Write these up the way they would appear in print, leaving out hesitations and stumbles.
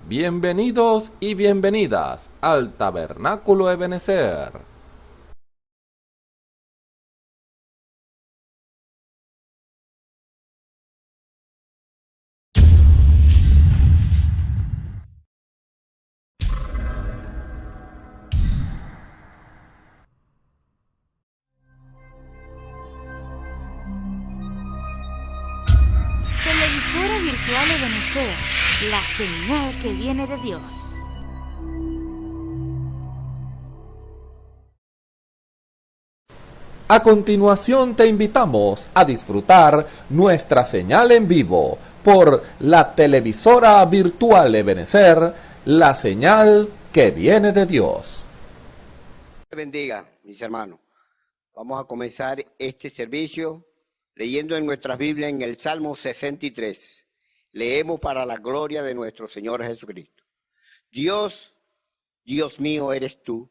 Bienvenidos y bienvenidas al Tabernáculo Ebenezer. Televisora virtual Ebenezer, la señal que viene de Dios. A continuación te invitamos a disfrutar nuestra señal en vivo por la televisora virtual Ebenezer, la señal que viene de Dios. Bendiga, mis hermanos. Vamos a comenzar este servicio leyendo en nuestras Biblias en el Salmo 63. Leemos para la gloria de nuestro Señor Jesucristo. Dios, Dios mío eres tú.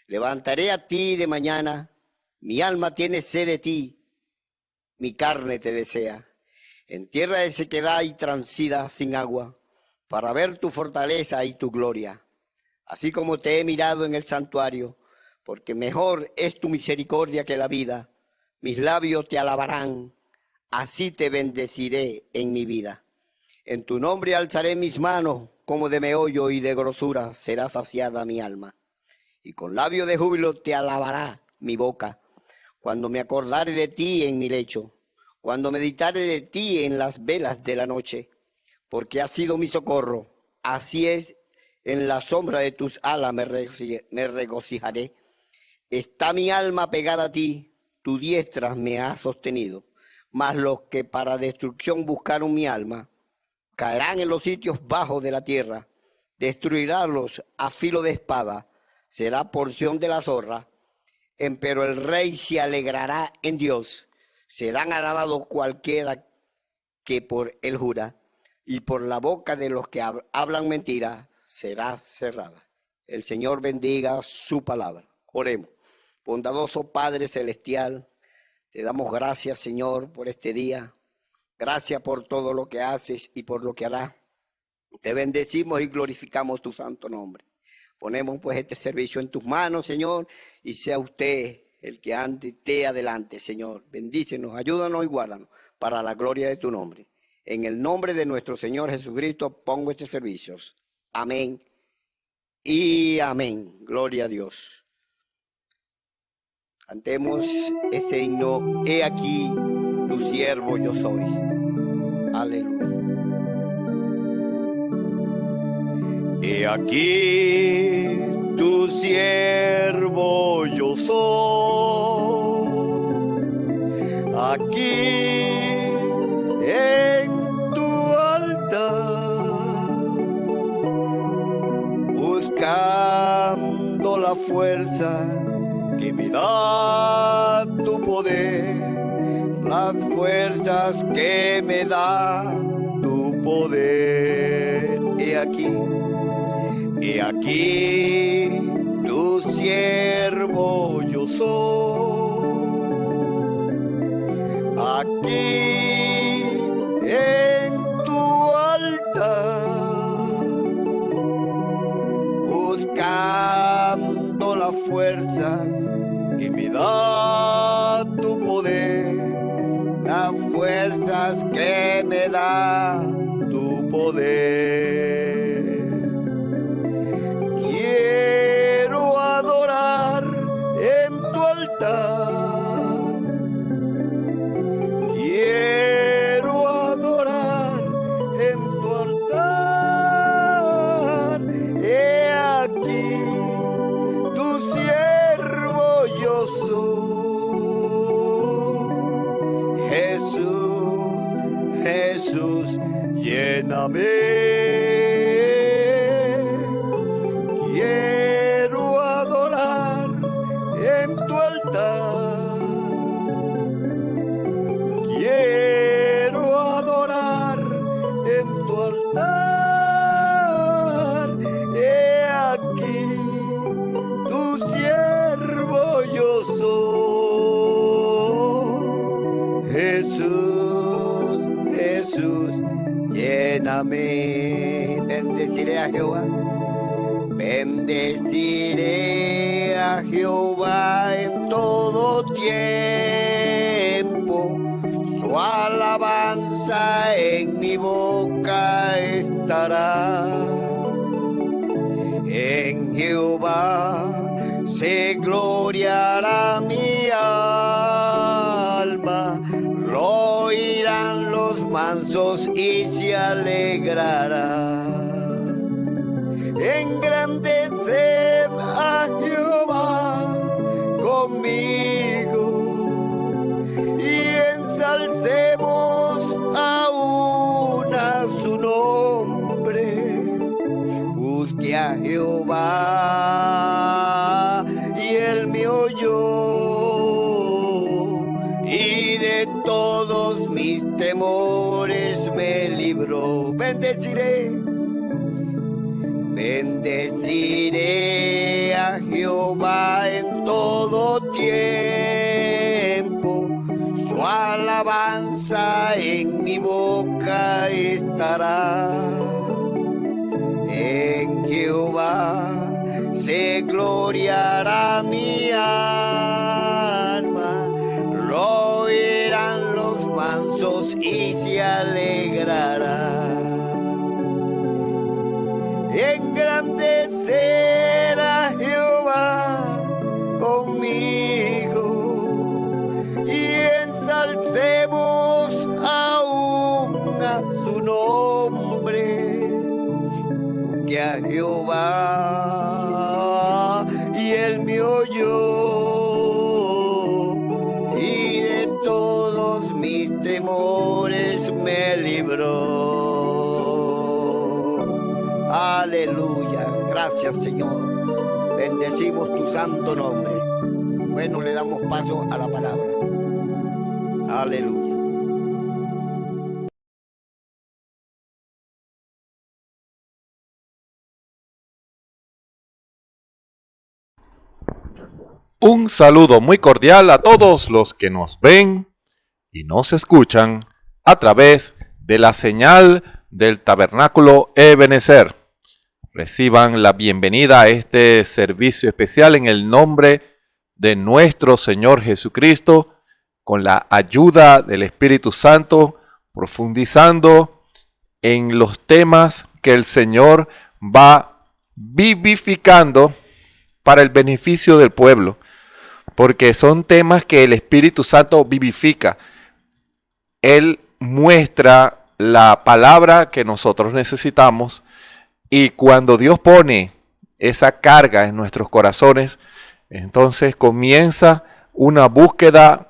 Levantaré a ti de mañana. Mi alma tiene sed de ti. Mi carne te desea. En tierra de sequedad y transida sin agua, para ver tu fortaleza y tu gloria. Así como te he mirado en el santuario, porque mejor es tu misericordia que la vida. Mis labios te alabarán, así te bendeciré en mi vida. En tu nombre alzaré mis manos, como de meollo y de grosura será saciada mi alma. Y con labios de júbilo te alabará mi boca, cuando me acordare de ti en mi lecho, cuando meditare de ti en las velas de la noche, porque has sido mi socorro, así es, en la sombra de tus alas me regocijaré. Está mi alma pegada a ti, tu diestra me ha sostenido. Mas los que para destrucción buscaron mi alma, caerán en los sitios bajos de la tierra. Destruiránlos a filo de espada, será porción de la zorra. Empero el rey se alegrará en Dios. Serán alabados cualquiera que por él jura, y por la boca de los que hablan mentira será cerrada. El Señor bendiga su palabra. Oremos. Bondadoso Padre Celestial, te damos gracias, Señor, por este día. Gracias por todo lo que haces y por lo que harás. Te bendecimos y glorificamos tu santo nombre. Ponemos pues este servicio en tus manos, Señor, y sea usted el que ande te adelante, Señor. Bendícenos, ayúdanos y guárdanos para la gloria de tu nombre. En el nombre de nuestro Señor Jesucristo pongo este servicio. Amén y amén. Gloria a Dios. Cantemos ese himno, he aquí tu siervo yo soy. Aleluya. He aquí tu siervo yo soy. Aquí en tu altar, buscando la fuerza que me da tu poder, las fuerzas que me da tu poder. He aquí tu siervo yo soy. Aquí en tu altar, buscando las fuerzas que me da tu poder, las fuerzas que me da tu poder. Quiero adorar en tu altar, quiero adorar en tu altar. He aquí tu siervo yo soy. Jesús, Jesús, lléname. bendeciré a Jehová. Bendeciré a Jehová en todo tiempo, su alabanza en mi boca estará. En Jehová se gloriará mi alma, lo oirán los mansos y se alegrará. Engrandeced a Jehová conmigo y ensalcemos aún a su nombre. Busque a Jehová y él me oyó y de todos mis temores me libró. Bendeciré a Jehová en todo tiempo, su alabanza en mi boca estará. En Jehová se gloriará mi alma, lo oirán los mansos y se alegrará. Engrandecer a Jehová conmigo y ensalcemos aún a su nombre. Que a Jehová y él me oyó y de todos mis temores me libró. Aleluya, gracias Señor, bendecimos tu santo nombre. Bueno, le damos paso a la palabra. Aleluya. Un saludo muy cordial a todos los que nos ven y nos escuchan a través de la señal del Tabernáculo Ebenezer. Reciban la bienvenida a este servicio especial en el nombre de nuestro Señor Jesucristo, con la ayuda del Espíritu Santo, profundizando en los temas que el Señor va vivificando para el beneficio del pueblo, porque son temas que el Espíritu Santo vivifica. Él muestra la palabra que nosotros necesitamos, y cuando Dios pone esa carga en nuestros corazones, entonces comienza una búsqueda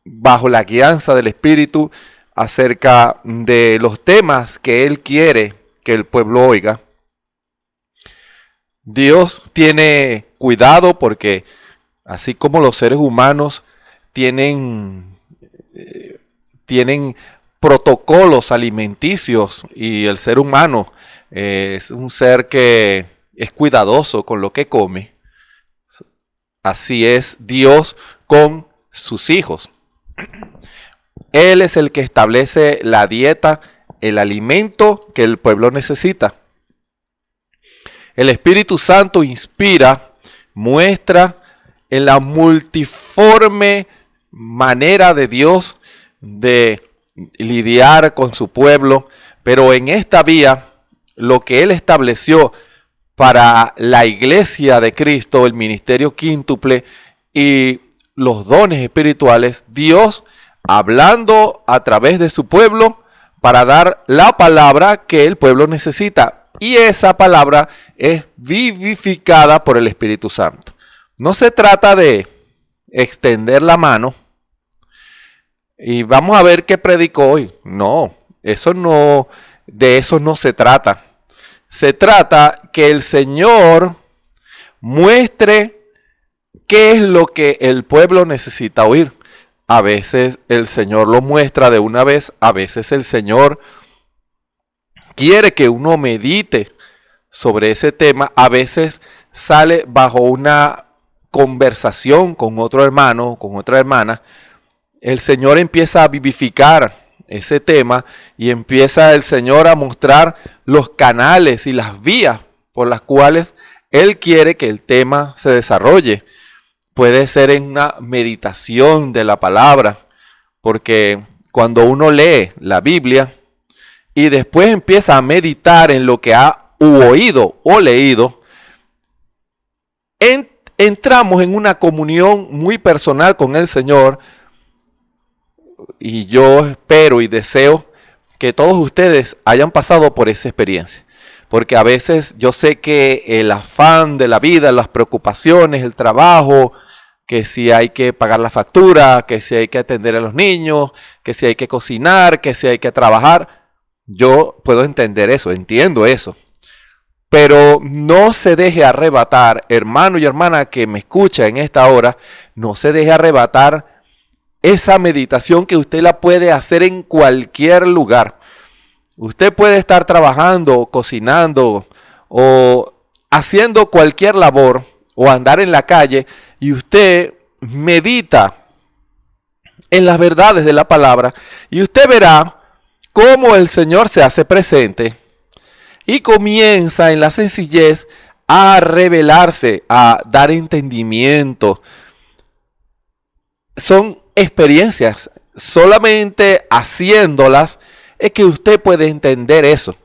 bajo la guianza del Espíritu acerca de los temas que Él quiere que el pueblo oiga. Dios tiene cuidado porque así como los seres humanos tienen protocolos alimenticios, y el ser humano es un ser que es cuidadoso con lo que come, así es Dios con sus hijos. Él es el que establece la dieta, el alimento que el pueblo necesita. El Espíritu Santo inspira, muestra en la multiforme manera de Dios de lidiar con su pueblo, pero en esta vía, lo que Él estableció para la iglesia de Cristo, el ministerio quíntuple y los dones espirituales, Dios hablando a través de su pueblo para dar la palabra que el pueblo necesita, y esa palabra es vivificada por el Espíritu Santo. No se trata de extender la mano y vamos a ver qué predico hoy. No, de eso no se trata. Se trata que el Señor muestre qué es lo que el pueblo necesita oír. A veces el Señor lo muestra de una vez, a veces el Señor quiere que uno medite sobre ese tema, a veces sale bajo una conversación con otro hermano, con otra hermana. El Señor empieza a vivificar ese tema y empieza el Señor a mostrar los canales y las vías por las cuales Él quiere que el tema se desarrolle. Puede ser en una meditación de la palabra, porque cuando uno lee la Biblia y después empieza a meditar en lo que ha oído o leído, entramos en una comunión muy personal con el Señor. Y yo espero y deseo que todos ustedes hayan pasado por esa experiencia. Porque a veces yo sé que el afán de la vida, las preocupaciones, el trabajo, que si hay que pagar la factura, que si hay que atender a los niños, que si hay que cocinar, que si hay que trabajar, yo puedo entender eso, entiendo eso. Pero no se deje arrebatar, hermano y hermana que me escucha en esta hora, no se deje arrebatar esa meditación que usted la puede hacer en cualquier lugar. Usted puede estar trabajando, cocinando o haciendo cualquier labor o andar en la calle y usted medita en las verdades de la palabra y usted verá cómo el Señor se hace presente y comienza en la sencillez a revelarse, a dar entendimiento. Son experiencias, solamente haciéndolas es que usted puede entender eso.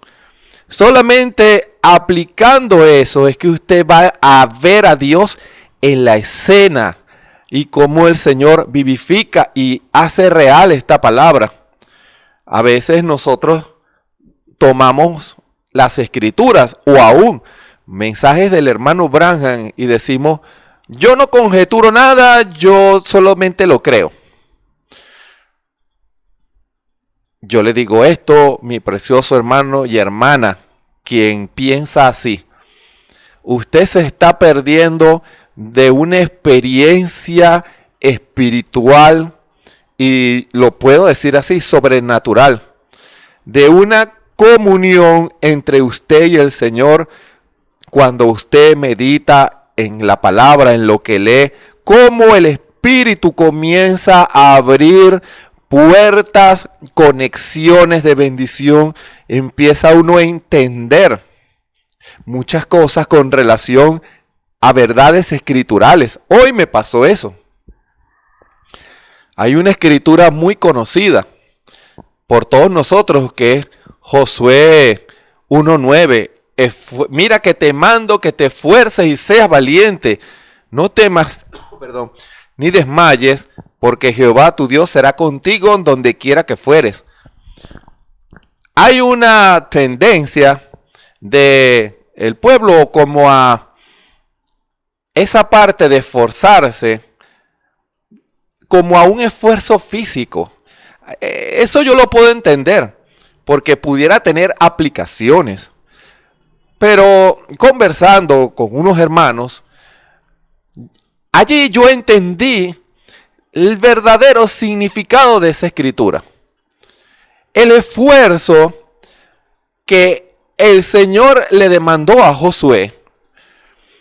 Solamente aplicando eso es que usted va a ver a Dios en la escena y cómo el Señor vivifica y hace real esta palabra. A veces nosotros tomamos las escrituras o aún mensajes del hermano Branham y decimos, yo no conjeturo nada, yo solamente lo creo. Yo le digo esto, mi precioso hermano y hermana, quien piensa así, usted se está perdiendo de una experiencia espiritual y lo puedo decir así, sobrenatural, de una comunión entre usted y el Señor cuando usted medita en la palabra, en lo que lee, cómo el Espíritu comienza a abrir puertas, conexiones de bendición, empieza uno a entender muchas cosas con relación a verdades escriturales. Hoy me pasó eso. Hay una escritura muy conocida por todos nosotros que es Josué 1:9. Mira que te mando que te esfuerces y seas valiente. No temas, ni desmayes, porque Jehová tu Dios será contigo en donde quiera que fueres. Hay una tendencia de el pueblo como a esa parte de esforzarse como a un esfuerzo físico. Eso yo lo puedo entender, porque pudiera tener aplicaciones. Pero conversando con unos hermanos, allí yo entendí el verdadero significado de esa escritura. El esfuerzo que el Señor le demandó a Josué.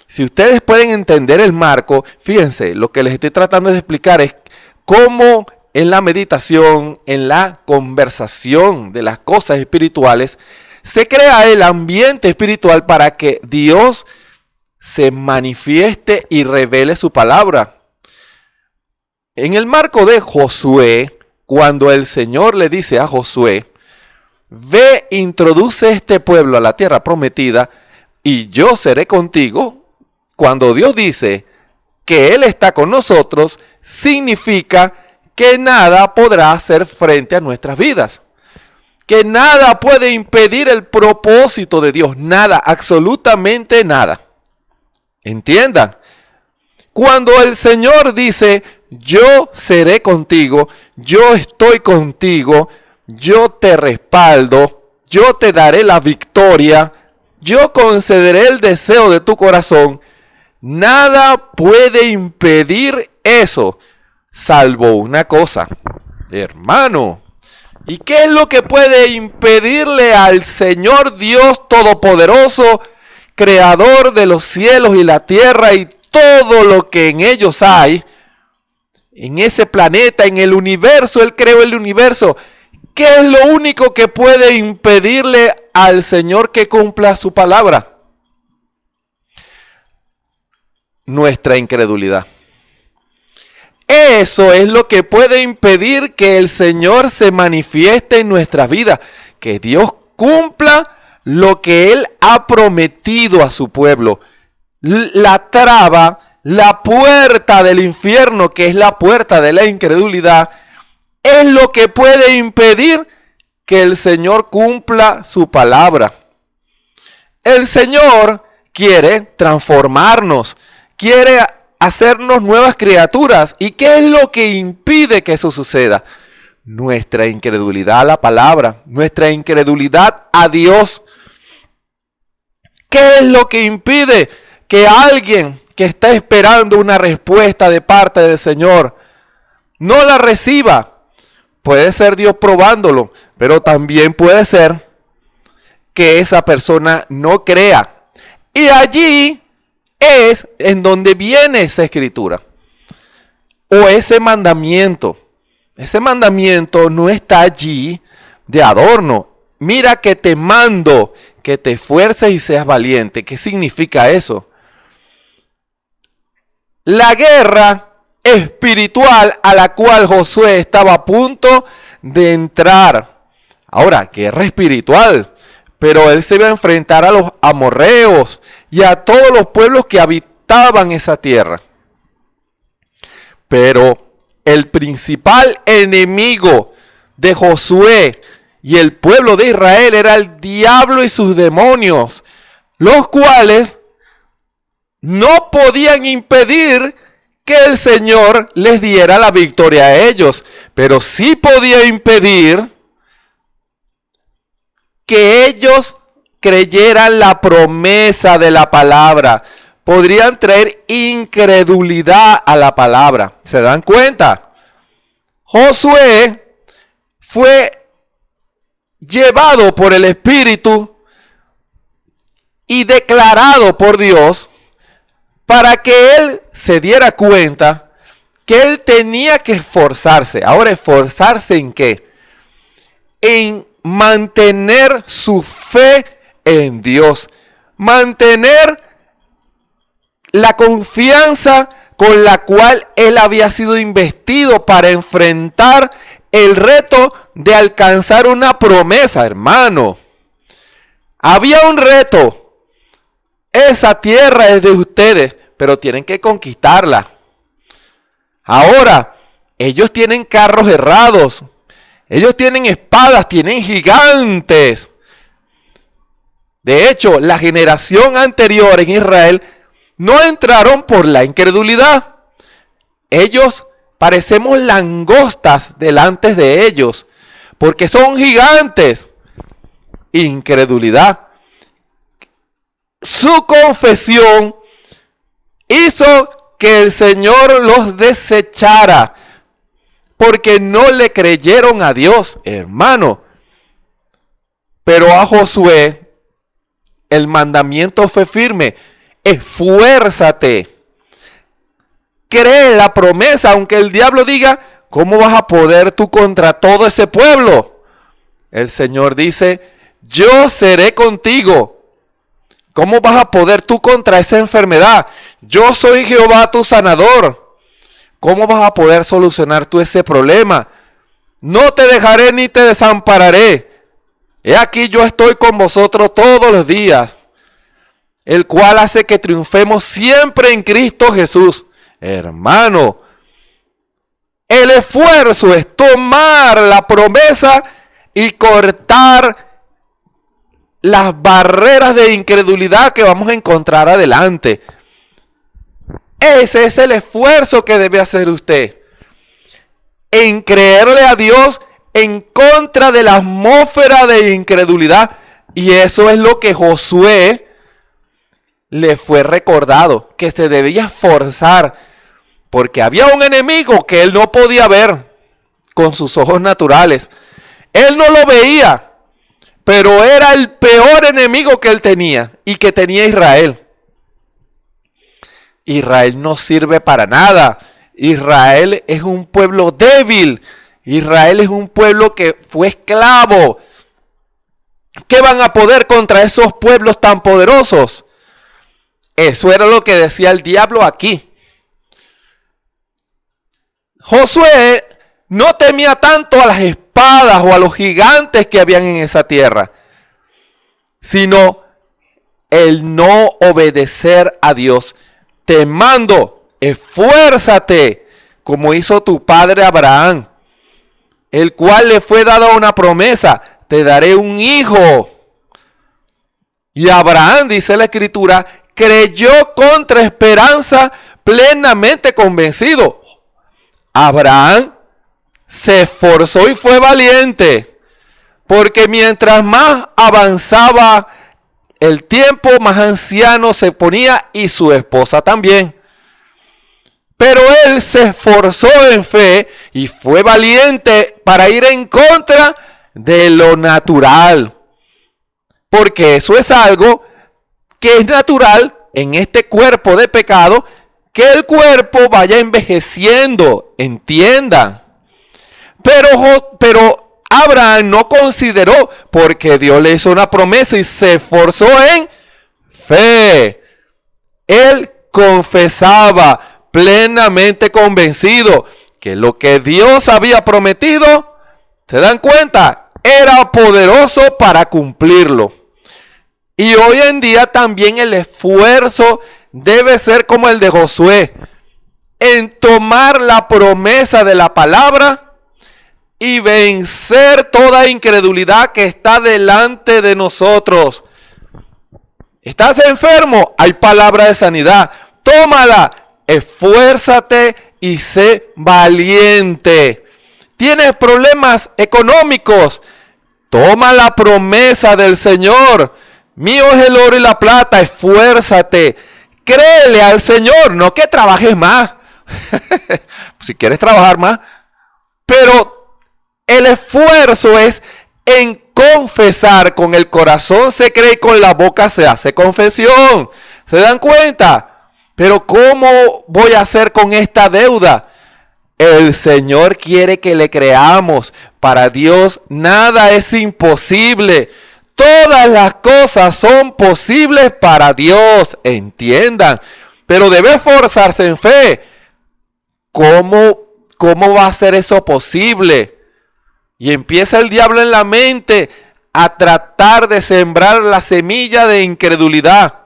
Si ustedes pueden entender el marco, fíjense, lo que les estoy tratando de explicar es cómo en la meditación, en la conversación de las cosas espirituales, se crea el ambiente espiritual para que Dios se manifieste y revele su palabra. En el marco de Josué, cuando el Señor le dice a Josué, ve, introduce este pueblo a la tierra prometida y yo seré contigo. Cuando Dios dice que Él está con nosotros, significa que nada podrá hacer frente a nuestras vidas. Que nada puede impedir el propósito de Dios. Nada, absolutamente nada. Entiendan. Cuando el Señor dice, yo seré contigo, yo estoy contigo, yo te respaldo, yo te daré la victoria, yo concederé el deseo de tu corazón, nada puede impedir eso, salvo una cosa, hermano. ¿Y qué es lo que puede impedirle al Señor Dios Todopoderoso, Creador de los cielos y la tierra y todo lo que en ellos hay? En ese planeta, en el universo, Él creó el universo. ¿Qué es lo único que puede impedirle al Señor que cumpla su palabra? Nuestra incredulidad. Eso es lo que puede impedir que el Señor se manifieste en nuestras vidas, que Dios cumpla lo que Él ha prometido a su pueblo. La traba, la puerta del infierno, que es la puerta de la incredulidad, es lo que puede impedir que el Señor cumpla su palabra. El Señor quiere transformarnos, quiere hacernos nuevas criaturas. ¿Y qué es lo que impide que eso suceda? Nuestra incredulidad a la palabra, nuestra incredulidad a Dios. ¿Qué es lo que impide que alguien que está esperando una respuesta de parte del Señor no la reciba? Puede ser Dios probándolo, pero también puede ser que esa persona no crea. Y allí es en donde viene esa escritura o ese mandamiento. Ese mandamiento no está allí de adorno. Mira que te mando que te esfuerces y seas valiente. ¿Qué significa eso? La guerra espiritual a la cual Josué estaba a punto de entrar. Ahora, guerra espiritual, pero él se iba a enfrentar a los amorreos y a todos los pueblos que habitaban esa tierra. Pero el principal enemigo de Josué y el pueblo de Israel era el diablo y sus demonios, los cuales no podían impedir que el Señor les diera la victoria a ellos, pero sí podía impedir que ellos creyeran la promesa de la palabra. Podrían traer incredulidad a la palabra. ¿Se dan cuenta? Josué fue llevado por el Espíritu y declarado por Dios para que él se diera cuenta que él tenía que esforzarse. Ahora, ¿esforzarse en qué? En mantener su fe en Dios. Mantener la confianza con la cual él había sido investido para enfrentar el reto de alcanzar una promesa, hermano. Había un reto. Esa tierra es de ustedes, pero tienen que conquistarla. Ahora, ellos tienen carros errados. Ellos tienen espadas, tienen gigantes. De hecho, la generación anterior en Israel no entraron por la incredulidad. Ellos parecemos langostas delante de ellos, porque son gigantes. Incredulidad. Su confesión hizo que el Señor los desechara, porque no le creyeron a Dios, hermano. Pero a Josué el mandamiento fue firme: esfuérzate, cree la promesa, aunque el diablo diga, ¿cómo vas a poder tú contra todo ese pueblo? El Señor dice, yo seré contigo. ¿Cómo vas a poder tú contra esa enfermedad? Yo soy Jehová tu sanador. ¿Cómo vas a poder solucionar tú ese problema? No te dejaré ni te desampararé. He aquí yo estoy con vosotros todos los días, el cual hace que triunfemos siempre en Cristo Jesús. Hermano, el esfuerzo es tomar la promesa y cortar las barreras de incredulidad que vamos a encontrar adelante. Ese es el esfuerzo que debe hacer usted, en creerle a Dios en contra de la atmósfera de incredulidad. Y eso es lo que Josué le fue recordado, que se debía esforzar, porque había un enemigo que él no podía ver con sus ojos naturales. Él no lo veía, pero era el peor enemigo que él tenía y que tenía Israel. Israel no sirve para nada. Israel es un pueblo débil. Israel es un pueblo que fue esclavo. ¿Qué van a poder contra esos pueblos tan poderosos? Eso era lo que decía el diablo aquí. Josué no temía tanto a las espadas o a los gigantes que habían en esa tierra, sino el no obedecer a Dios. Te mando, esfuérzate, como hizo tu padre Abraham, el cual le fue dada una promesa: te daré un hijo. Y Abraham, dice la Escritura, creyó contra esperanza, plenamente convencido. Abraham se esforzó y fue valiente, porque mientras más avanzaba el tiempo, más anciano se ponía, y su esposa también. Pero él se esforzó en fe y fue valiente para ir en contra de lo natural, porque eso es algo que es natural en este cuerpo de pecado, que el cuerpo vaya envejeciendo, entiendan. Pero Abraham no consideró, porque Dios le hizo una promesa y se esforzó en fe. Él confesaba, plenamente convencido, que lo que Dios había prometido, ¿se dan cuenta?, era poderoso para cumplirlo. Y hoy en día también el esfuerzo debe ser como el de Josué, en tomar la promesa de la palabra y vencer toda incredulidad que está delante de nosotros. ¿Estás enfermo? Hay palabra de sanidad. Tómala, esfuérzate y sé valiente. ¿Tienes problemas económicos? Toma la promesa del Señor. Mío es el oro y la plata, esfuérzate. Créele al Señor, no que trabajes más. Si quieres trabajar más. Pero el esfuerzo es en confesar. Con el corazón se cree y con la boca se hace confesión. ¿Se dan cuenta? Pero ¿cómo voy a hacer con esta deuda? El Señor quiere que le creamos. Para Dios nada es imposible. Todas las cosas son posibles para Dios, entiendan. Pero debe esforzarse en fe. ¿Cómo va a ser eso posible? Y empieza el diablo en la mente a tratar de sembrar la semilla de incredulidad,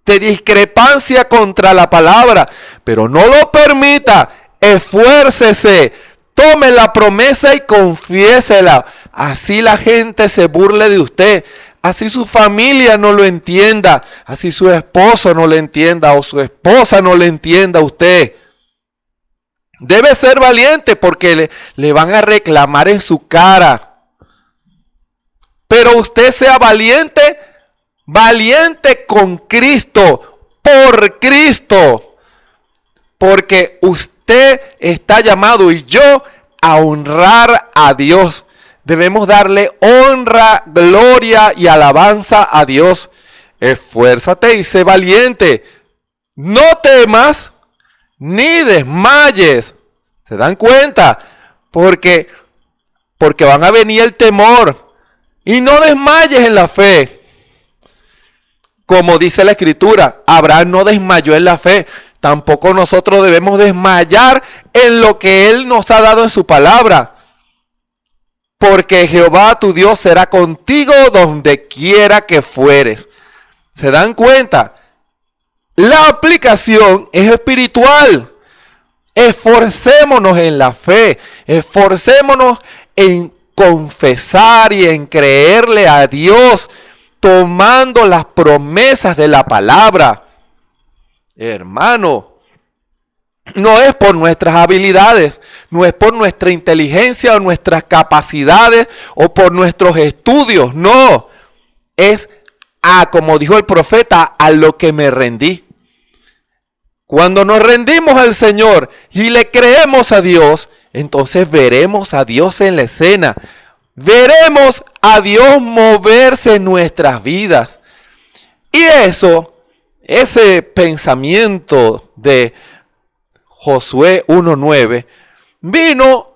de discrepancia contra la palabra. Pero no lo permita, esfuércese, tome la promesa y confiésela. Así la gente se burle de usted, así su familia no lo entienda, así su esposo no le entienda o su esposa no le entienda a usted. Debe ser valiente porque le van a reclamar en su cara. Pero usted sea valiente, valiente con Cristo, por Cristo. Porque usted está llamado y yo a honrar a Dios. Debemos darle honra, gloria y alabanza a Dios. Esfuérzate y sé valiente. No temas ni desmayes. ¿Se dan cuenta? Porque van a venir el temor. Y no desmayes en la fe. Como dice la Escritura, Abraham no desmayó en la fe. Tampoco nosotros debemos desmayar en lo que Él nos ha dado en su palabra. Porque Jehová tu Dios será contigo donde quiera que fueres. ¿Se dan cuenta? La aplicación es espiritual. Esforcémonos en la fe. Esforcémonos en confesar y en creerle a Dios, tomando las promesas de la palabra. Hermano, no es por nuestras habilidades, no es por nuestra inteligencia o nuestras capacidades o por nuestros estudios, no. Es como dijo el profeta, a lo que me rendí. Cuando nos rendimos al Señor y le creemos a Dios, entonces veremos a Dios en la escena. Veremos a Dios moverse en nuestras vidas. Y ese pensamiento de Josué 1:9 vino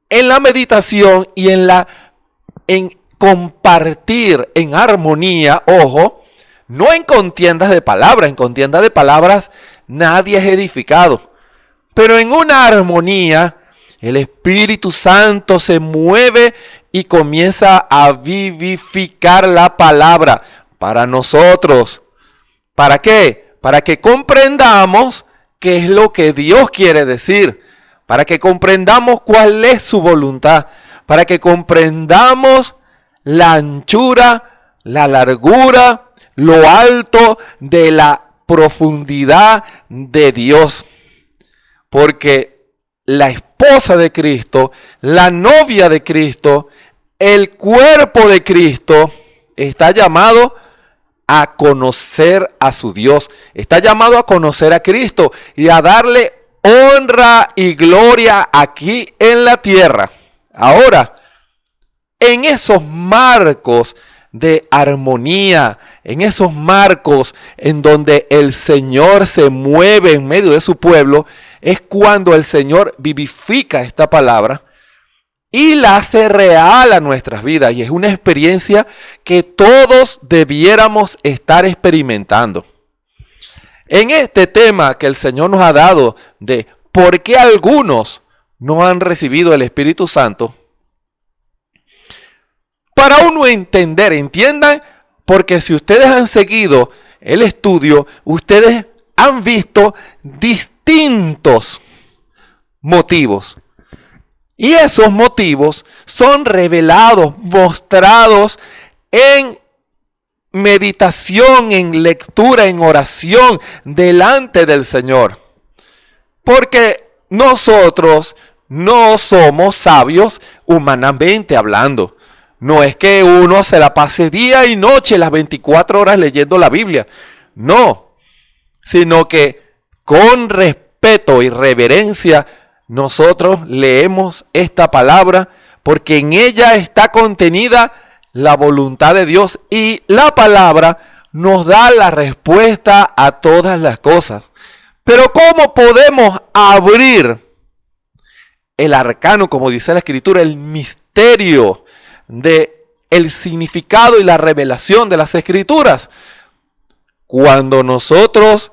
en la meditación y en compartir en armonía, ojo, no en contiendas de palabras. En contiendas de palabras nadie es edificado. Pero en una armonía, el Espíritu Santo se mueve y comienza a vivificar la palabra para nosotros. ¿Para qué? Para que comprendamos qué es lo que Dios quiere decir. Para que comprendamos cuál es su voluntad. Para que comprendamos la anchura, la largura, lo alto de la profundidad de Dios. Porque la esposa de Cristo, la novia de Cristo, el cuerpo de Cristo está llamado a conocer a su Dios. Está llamado a conocer a Cristo y a darle honra y gloria aquí en la tierra. Ahora, en esos marcos de armonía, en esos marcos en donde el Señor se mueve en medio de su pueblo, es cuando el Señor vivifica esta palabra y la hace real a nuestras vidas. Y es una experiencia que todos debiéramos estar experimentando. En este tema que el Señor nos ha dado de por qué algunos no han recibido el Espíritu Santo, para uno entender, entiendan, porque si ustedes han seguido el estudio, ustedes han visto distintos motivos. Y esos motivos son revelados, mostrados en meditación, en lectura, en oración delante del Señor. Porque nosotros no somos sabios humanamente hablando. No es que uno se la pase día y noche las 24 horas leyendo la Biblia. No, sino que con respeto y reverencia nosotros leemos esta palabra porque en ella está contenida la voluntad de Dios y la palabra nos da la respuesta a todas las cosas. Pero ¿cómo podemos abrir el arcano, como dice la Escritura, el misterio de el significado y la revelación de las Escrituras? Cuando nosotros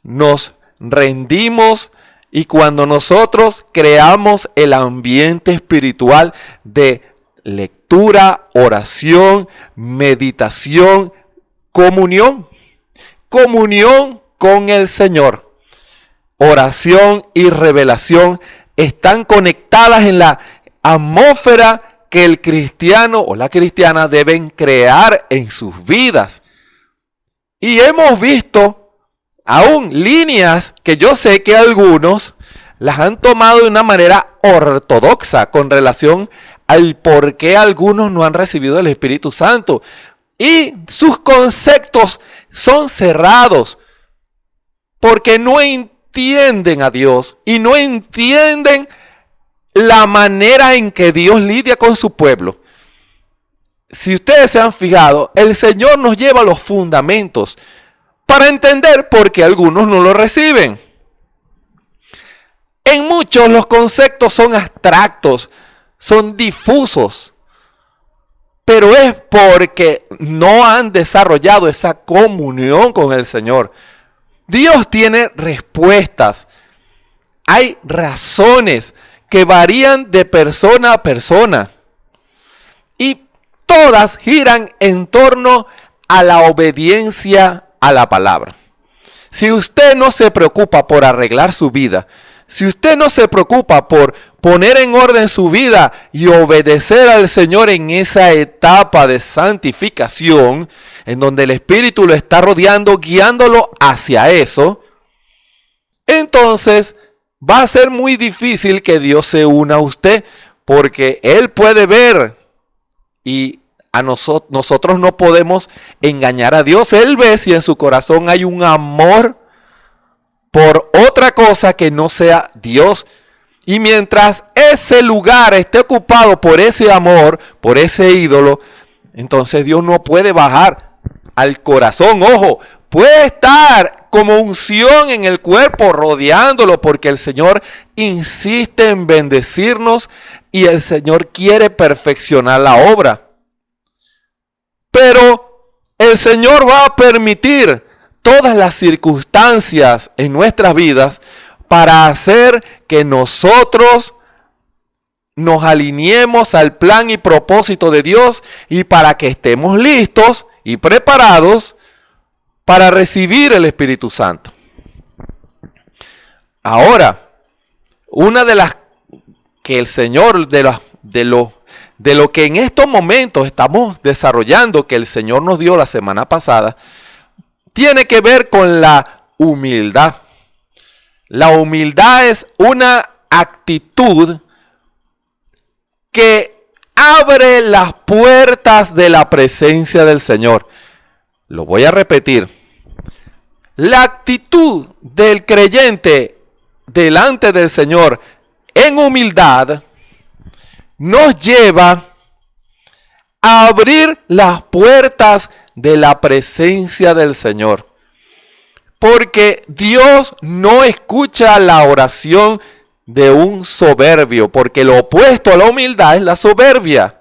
nos rendimos y cuando nosotros creamos el ambiente espiritual de lectura, oración, meditación, comunión con el Señor. Oración y revelación están conectadas en la atmósfera que el cristiano o la cristiana deben crear en sus vidas. Y hemos visto aún líneas que yo sé que algunos las han tomado de una manera ortodoxa con relación al por qué algunos no han recibido el Espíritu Santo. Y sus conceptos son cerrados porque no entienden a Dios y no entienden la manera en que Dios lidia con su pueblo. Si ustedes se han fijado, el Señor nos lleva a los fundamentos para entender por qué algunos no lo reciben. En muchos los conceptos son abstractos, son difusos, pero es porque no han desarrollado esa comunión con el Señor. Dios tiene respuestas. Hay razones que varían de persona a persona. Y todas giran en torno a la obediencia a la palabra. Si usted no se preocupa por arreglar su vida, si usted no se preocupa por poner en orden su vida y obedecer al Señor en esa etapa de santificación, en donde el Espíritu lo está rodeando, guiándolo hacia eso, entonces va a ser muy difícil que Dios se una a usted, porque Él puede ver y a nosotros no podemos engañar a Dios. Él ve si en su corazón hay un amor por otra cosa que no sea Dios. Y mientras ese lugar esté ocupado por ese amor, por ese ídolo, entonces Dios no puede bajar al corazón. Ojo, puede estar como unción en el cuerpo rodeándolo, porque el Señor insiste en bendecirnos y el Señor quiere perfeccionar la obra. Pero el Señor va a permitir todas las circunstancias en nuestras vidas para hacer que nosotros nos alineemos al plan y propósito de Dios y para que estemos listos y preparados para recibir el Espíritu Santo. Ahora, una de las que el Señor, de lo que en estos momentos estamos desarrollando, que el Señor nos dio la semana pasada, tiene que ver con la humildad. La humildad es una actitud que abre las puertas de la presencia del Señor. Lo voy a repetir. La actitud del creyente delante del Señor en humildad nos lleva a abrir las puertas de la presencia del Señor. Porque Dios no escucha la oración de un soberbio, porque lo opuesto a la humildad es la soberbia.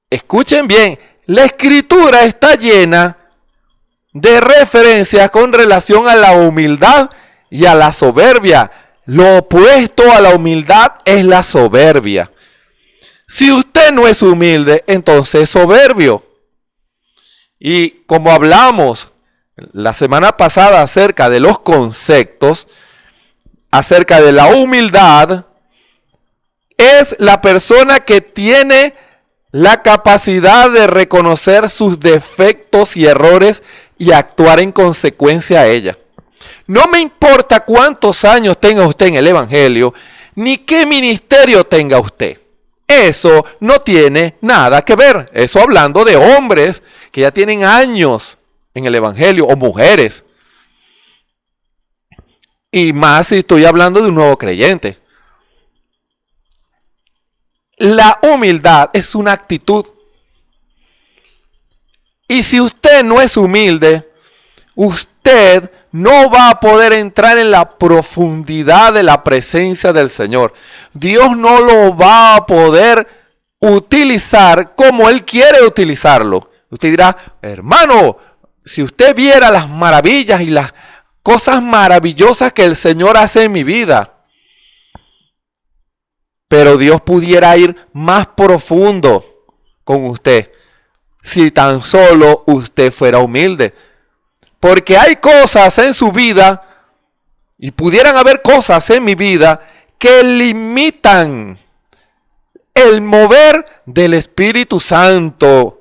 Escuchen bien, la Escritura está llena de referencias con relación a la humildad y a la soberbia. Lo opuesto a la humildad es la soberbia. Si usted no es humilde, entonces es soberbio. Y como hablamos la semana pasada acerca de los conceptos, acerca de la humildad, es la persona que tiene la capacidad de reconocer sus defectos y errores y actuar en consecuencia a ella. No me importa cuántos años tenga usted en el Evangelio, ni qué ministerio tenga usted. Eso no tiene nada que ver. Eso hablando de hombres que ya tienen años en el Evangelio, o mujeres. Y más si estoy hablando de un nuevo creyente. La humildad es una actitud. Y si usted no es humilde, usted no va a poder entrar en la profundidad de la presencia del Señor. Dios no lo va a poder utilizar como Él quiere utilizarlo. Usted dirá, hermano, si usted viera las maravillas y las cosas maravillosas que el Señor hace en mi vida. Pero Dios pudiera ir más profundo con usted si tan solo usted fuera humilde. Porque hay cosas en su vida, y pudieran haber cosas en mi vida, que limitan el mover del Espíritu Santo.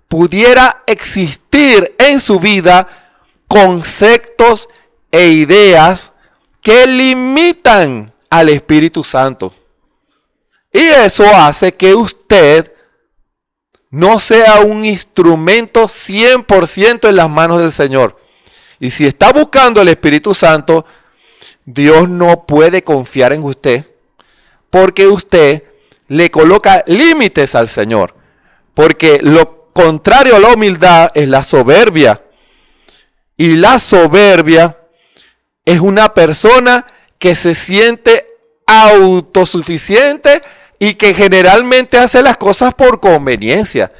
Pudiera existir en su vida conceptos e ideas que limitan al Espíritu Santo. Y eso hace que usted no sea un instrumento 100% en las manos del Señor. Y si está buscando el Espíritu Santo, Dios no puede confiar en usted, porque usted le coloca límites al Señor. Porque lo contrario a la humildad es la soberbia. Y la soberbia es una persona que se siente autosuficiente y que generalmente hace las cosas por conveniencia.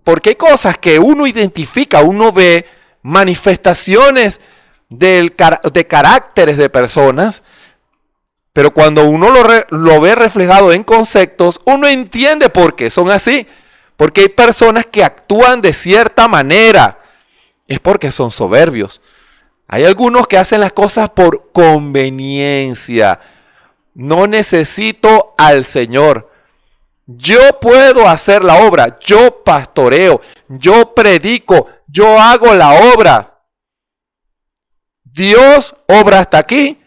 Porque hay cosas que uno identifica, uno ve manifestaciones de caracteres de personas, pero cuando uno lo ve reflejado en conceptos, uno entiende por qué son así. Porque hay personas que actúan de cierta manera, es porque son soberbios. Hay algunos que hacen las cosas por conveniencia. No necesito al Señor. Yo puedo hacer la obra. Yo pastoreo. Yo predico. Yo hago la obra. Dios obra hasta aquí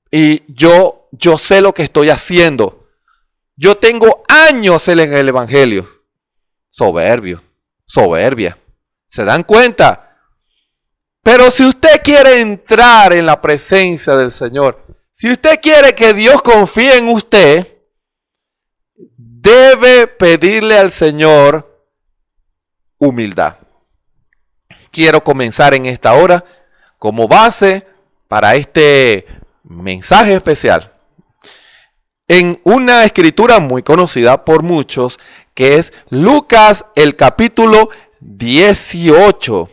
y yo sé lo que estoy haciendo. Yo tengo años en el Evangelio. Soberbio. Soberbia. ¿Se dan cuenta? Pero si usted quiere entrar en la presencia del Señor, si usted quiere que Dios confíe en usted, debe pedirle al Señor humildad. Quiero comenzar en esta hora como base para este mensaje especial en una escritura muy conocida por muchos, que es Lucas, el capítulo 18.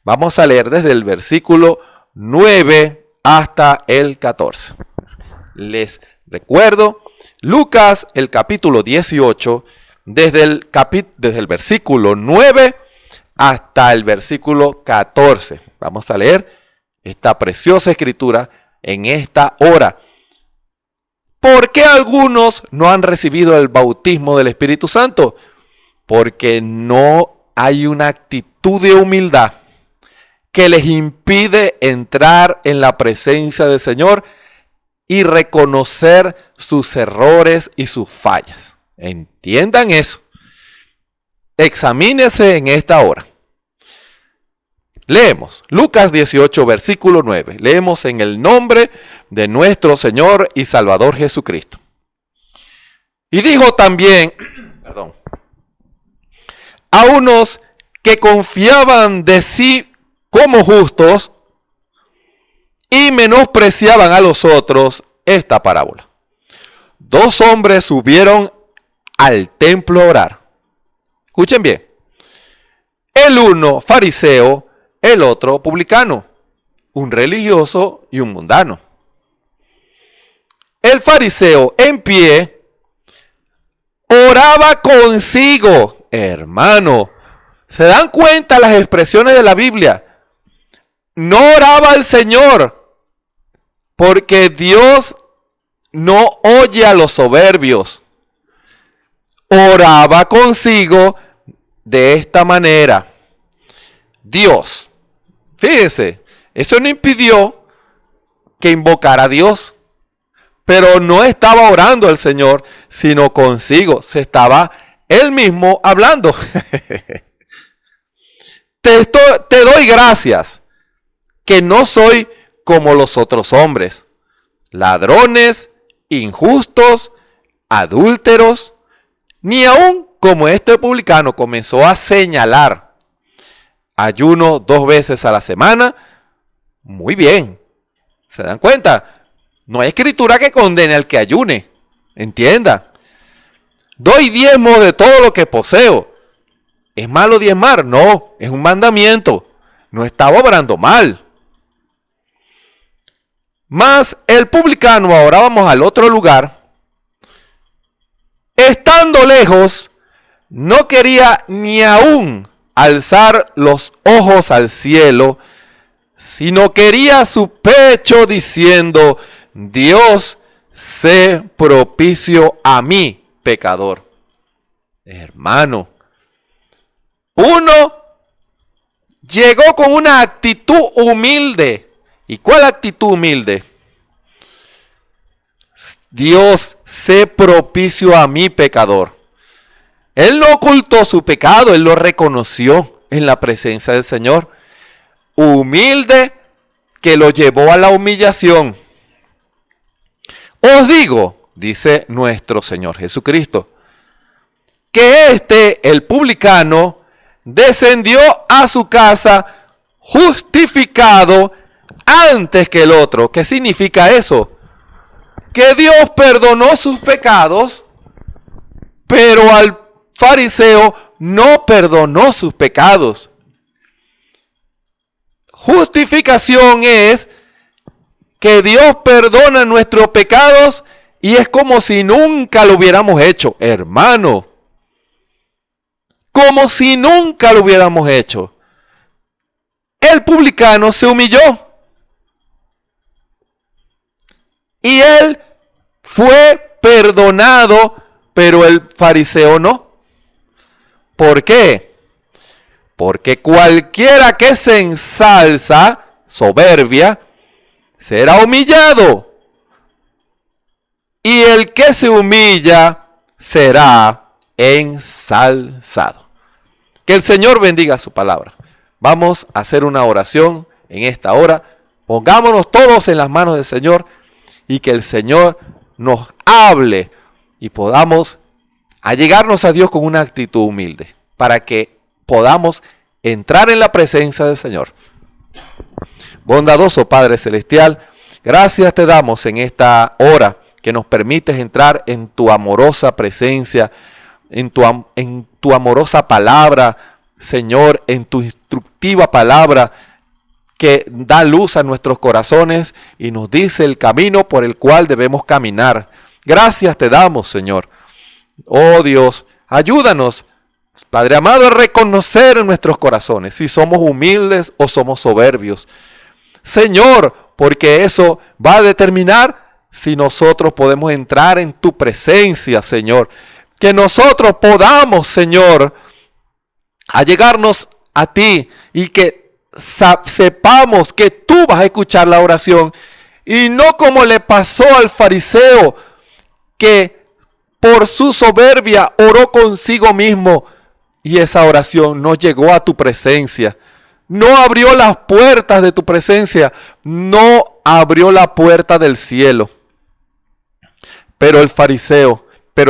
Vamos a leer desde el versículo 9 hasta el 14. Les recuerdo, Lucas, el capítulo 18, desde el versículo 9 hasta el versículo 14. Vamos a leer esta preciosa escritura en esta hora. ¿Por qué algunos no han recibido el bautismo del Espíritu Santo? Porque no hay una actitud de humildad que les impide entrar en la presencia del Señor y reconocer sus errores y sus fallas. Entiendan eso. Examínense en esta hora. Leemos Lucas 18, versículo 9. Leemos en el nombre de nuestro Señor y Salvador Jesucristo. Y dijo también, a unos que confiaban de sí como justos y menospreciaban a los otros, esta parábola. 2 hombres subieron al templo a orar. Escuchen bien. El uno fariseo, el otro publicano, un religioso y un mundano. El fariseo en pie oraba consigo. Hermano, ¿se dan cuenta las expresiones de la Biblia? No oraba al Señor, porque Dios no oye a los soberbios. Oraba consigo de esta manera. Dios. Fíjense, eso no impidió que invocara a Dios, pero no estaba orando al Señor, sino consigo. Se estaba él mismo hablando. Te doy gracias, que no soy como los otros hombres, ladrones, injustos, adúlteros, ni aun como este publicano. Comenzó a señalar. Ayuno 2 veces a la semana. Muy bien. ¿Se dan cuenta? No hay escritura que condene al que ayune. Entienda. Doy diezmo de todo lo que poseo. ¿Es malo diezmar? No, es un mandamiento. No estaba obrando mal. Mas el publicano, ahora vamos al otro lugar, estando lejos, no quería ni aún alzar los ojos al cielo, sino quería su pecho diciendo: Dios, sé propicio a mí, pecador. Hermano, uno llegó con una actitud humilde. ¿Y cuál actitud humilde? Dios, sé propicio a mí, pecador. Él no ocultó su pecado, él lo reconoció en la presencia del Señor. Humilde, que lo llevó a la humillación. Os digo, dice nuestro Señor Jesucristo, que el publicano, descendió a su casa justificado antes que el otro. ¿Qué significa eso? Que Dios perdonó sus pecados, pero al fariseo no perdonó sus pecados. Justificación es que Dios perdona nuestros pecados y es como si nunca lo hubiéramos hecho, hermano. Como si nunca lo hubiéramos hecho. El publicano se humilló. Y él fue perdonado, pero el fariseo no. ¿Por qué? Porque cualquiera que se ensalza, soberbia, será humillado. Y el que se humilla será ensalzado. Que el Señor bendiga su palabra. Vamos a hacer una oración en esta hora. Pongámonos todos en las manos del Señor y que el Señor nos hable y podamos allegarnos a Dios con una actitud humilde para que podamos entrar en la presencia del Señor. Bondadoso Padre Celestial, Gracias te damos en esta hora que nos permites entrar en tu amorosa presencia, en tu amorosa palabra, Señor, en tu instructiva palabra que da luz a nuestros corazones y nos dice el camino por el cual debemos caminar. Gracias te damos, Señor. Oh Dios, ayúdanos, Padre amado, a reconocer en nuestros corazones si somos humildes o somos soberbios. Señor, porque eso va a determinar si nosotros podemos entrar en tu presencia, Señor. Que nosotros podamos, Señor, allegarnos a ti y que sepamos que tú vas a escuchar la oración y no como le pasó al fariseo que por su soberbia oró consigo mismo y esa oración no llegó a tu presencia. No abrió las puertas de tu presencia, no abrió la puerta del cielo. Pero el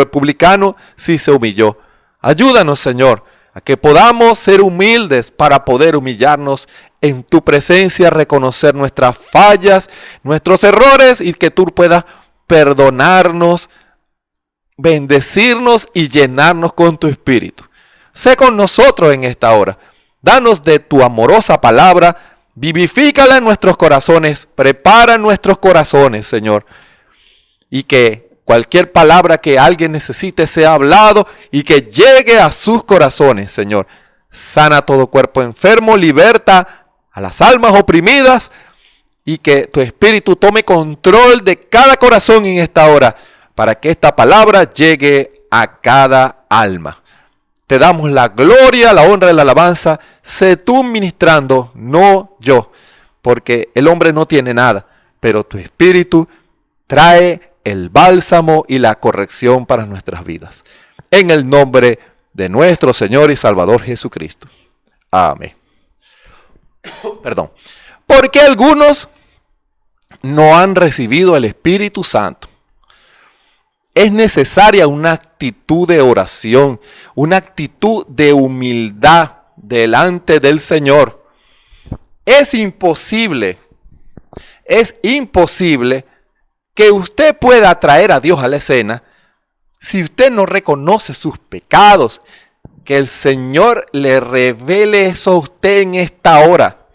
publicano sí se humilló. Ayúdanos, Señor, a que podamos ser humildes para poder humillarnos en tu presencia, reconocer nuestras fallas, nuestros errores y que tú puedas perdonarnos, bendecirnos y llenarnos con tu espíritu. Sé con nosotros en esta hora. Danos de tu amorosa palabra, vivifícala en nuestros corazones, prepara nuestros corazones, Señor, y que cualquier palabra que alguien necesite sea hablado y que llegue a sus corazones, Señor. Sana todo cuerpo enfermo, liberta a las almas oprimidas y que tu espíritu tome control de cada corazón en esta hora para que esta palabra llegue a cada alma. Te damos la gloria, la honra y la alabanza. Sé tú ministrando, no yo, porque el hombre no tiene nada, pero tu espíritu trae el bálsamo y la corrección para nuestras vidas. En el nombre de nuestro Señor y Salvador Jesucristo. Amén. Perdón. Porque algunos no han recibido el Espíritu Santo. Es necesaria una actitud de oración, una actitud de humildad delante del Señor. Es imposible que usted pueda traer a Dios a la escena si usted no reconoce sus pecados. Que el Señor le revele eso a usted en esta hora.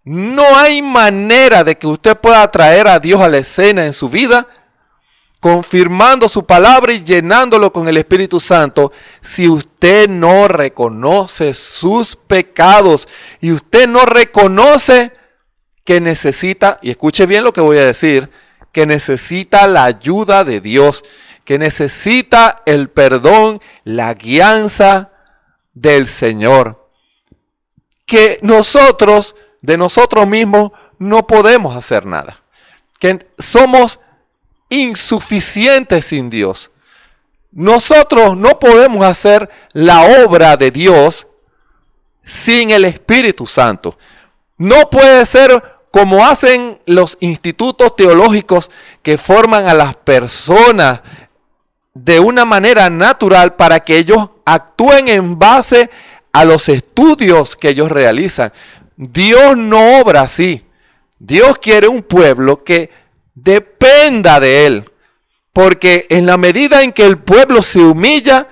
No hay manera de que usted pueda traer a Dios a la escena en su vida, confirmando su palabra y llenándolo con el Espíritu Santo, si usted no reconoce sus pecados y usted no reconoce que necesita, y escuche bien lo que voy a decir, que necesita la ayuda de Dios, que necesita el perdón, la guianza del Señor. Que nosotros, de nosotros mismos, no podemos hacer nada. Que somos insuficientes sin Dios. Nosotros no podemos hacer la obra de Dios sin el Espíritu Santo. No puede ser como hacen los institutos teológicos que forman a las personas de una manera natural para que ellos actúen en base a los estudios que ellos realizan. Dios no obra así. Dios quiere un pueblo que dependa de Él. Porque en la medida en que el pueblo se humilla,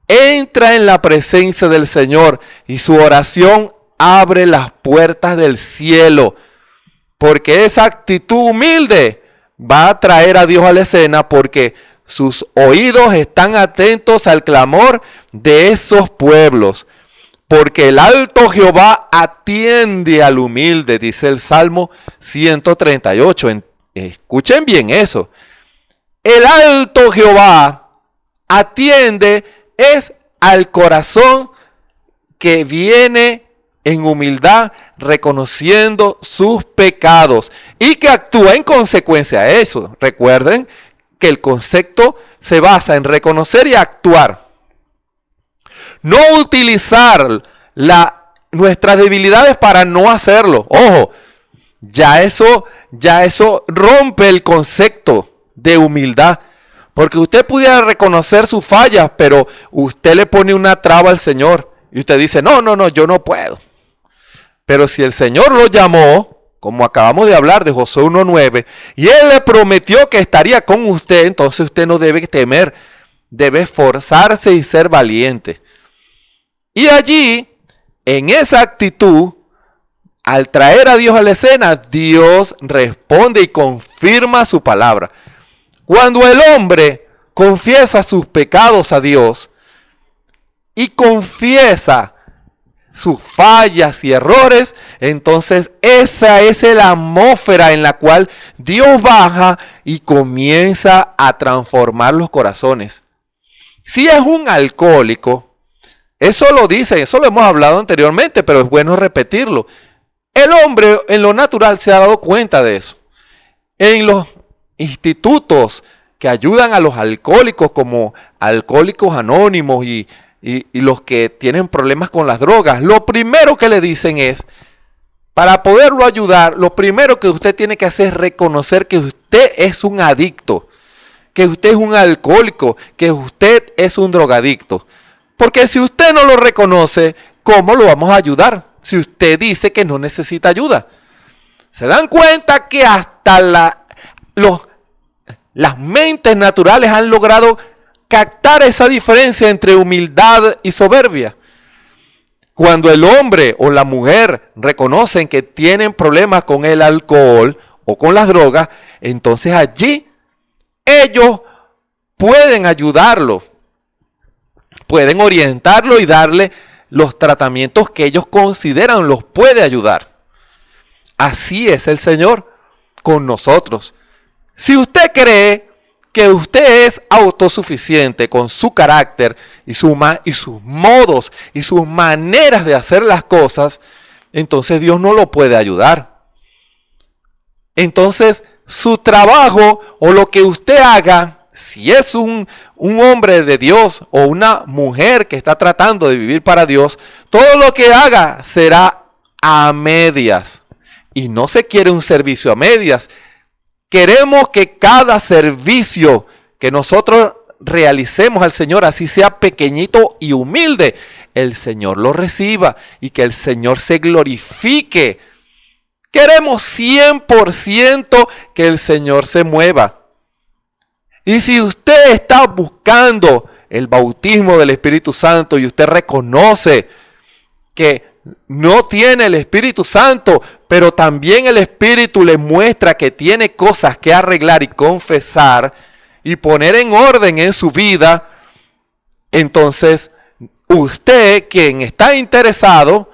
entra en la presencia del Señor y su oración abre las puertas del cielo. Porque esa actitud humilde va a traer a Dios a la escena porque sus oídos están atentos al clamor de esos pueblos. Porque el alto Jehová atiende al humilde, dice el Salmo 138. Escuchen bien eso. El alto Jehová atiende es al corazón que viene en humildad, reconociendo sus pecados y que actúa en consecuencia a eso. Recuerden que el concepto se basa en reconocer y actuar. No utilizar nuestras debilidades para no hacerlo. Ojo, ya eso rompe el concepto de humildad. Porque usted pudiera reconocer sus fallas, pero usted le pone una traba al Señor. Y usted dice, no, yo no puedo. Pero si el Señor lo llamó, como acabamos de hablar de Josué 1:9, y Él le prometió que estaría con usted, entonces usted no debe temer, debe esforzarse y ser valiente. Y allí, en esa actitud, al traer a Dios a la escena, Dios responde y confirma su palabra. Cuando el hombre confiesa sus pecados a Dios y confiesa sus fallas y errores, entonces esa es la atmósfera en la cual Dios baja y comienza a transformar los corazones. Si es un alcohólico, eso lo dice, eso lo hemos hablado anteriormente, pero es bueno repetirlo. El hombre en lo natural se ha dado cuenta de eso. En los institutos que ayudan a los alcohólicos, como Alcohólicos Anónimos y los que tienen problemas con las drogas, lo primero que le dicen es, para poderlo ayudar, lo primero que usted tiene que hacer es reconocer que usted es un adicto, que usted es un alcohólico, que usted es un drogadicto. Porque si usted no lo reconoce, ¿cómo lo vamos a ayudar? Si usted dice que no necesita ayuda. ¿Se dan cuenta que hasta las mentes naturales han logrado captar esa diferencia entre humildad y soberbia? Cuando el hombre o la mujer reconocen que tienen problemas con el alcohol o con las drogas, entonces allí ellos pueden ayudarlo, pueden orientarlo y darle los tratamientos que ellos consideran los puede ayudar. Así es el Señor con nosotros. Si usted cree que usted es autosuficiente con su carácter y sus modos y sus maneras de hacer las cosas, entonces Dios no lo puede ayudar. Entonces su trabajo o lo que usted haga, si es un hombre de Dios o una mujer que está tratando de vivir para Dios, todo lo que haga será a medias. Y no se quiere un servicio a medias. Queremos que cada servicio que nosotros realicemos al Señor, así sea pequeñito y humilde, el Señor lo reciba y que el Señor se glorifique. Queremos 100% que el Señor se mueva. Y si usted está buscando el bautismo del Espíritu Santo y usted reconoce que no tiene el Espíritu Santo, pero también el Espíritu le muestra que tiene cosas que arreglar y confesar y poner en orden en su vida, entonces usted, quien está interesado,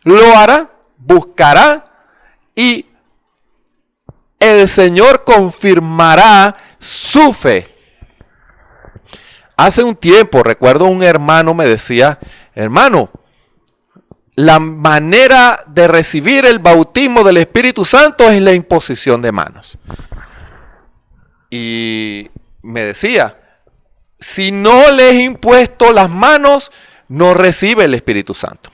lo hará, buscará y el Señor confirmará su fe. Hace un tiempo, recuerdo un hermano me decía, hermano, la manera de recibir el bautismo del Espíritu Santo es la imposición de manos. Y me decía, si no le he impuesto las manos, no recibe el Espíritu Santo.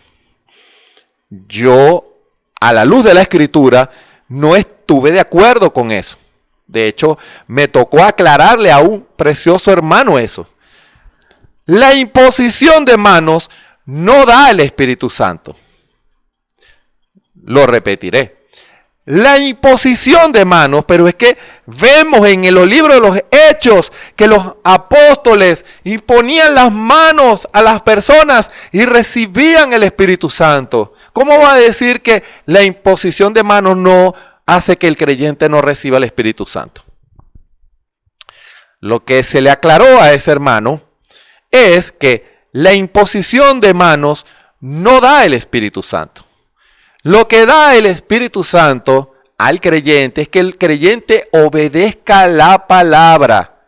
Yo, a la luz de la Escritura, no estuve de acuerdo con eso. De hecho, me tocó aclararle a un precioso hermano eso. La imposición de manos no da el Espíritu Santo. Lo repetiré. La imposición de manos, pero es que vemos en los libros de los Hechos que los apóstoles imponían las manos a las personas y recibían el Espíritu Santo. ¿Cómo va a decir que la imposición de manos no hace que el creyente no reciba el Espíritu Santo? Lo que se le aclaró a ese hermano es que la imposición de manos no da el Espíritu Santo. Lo que da el Espíritu Santo al creyente es que el creyente obedezca la palabra.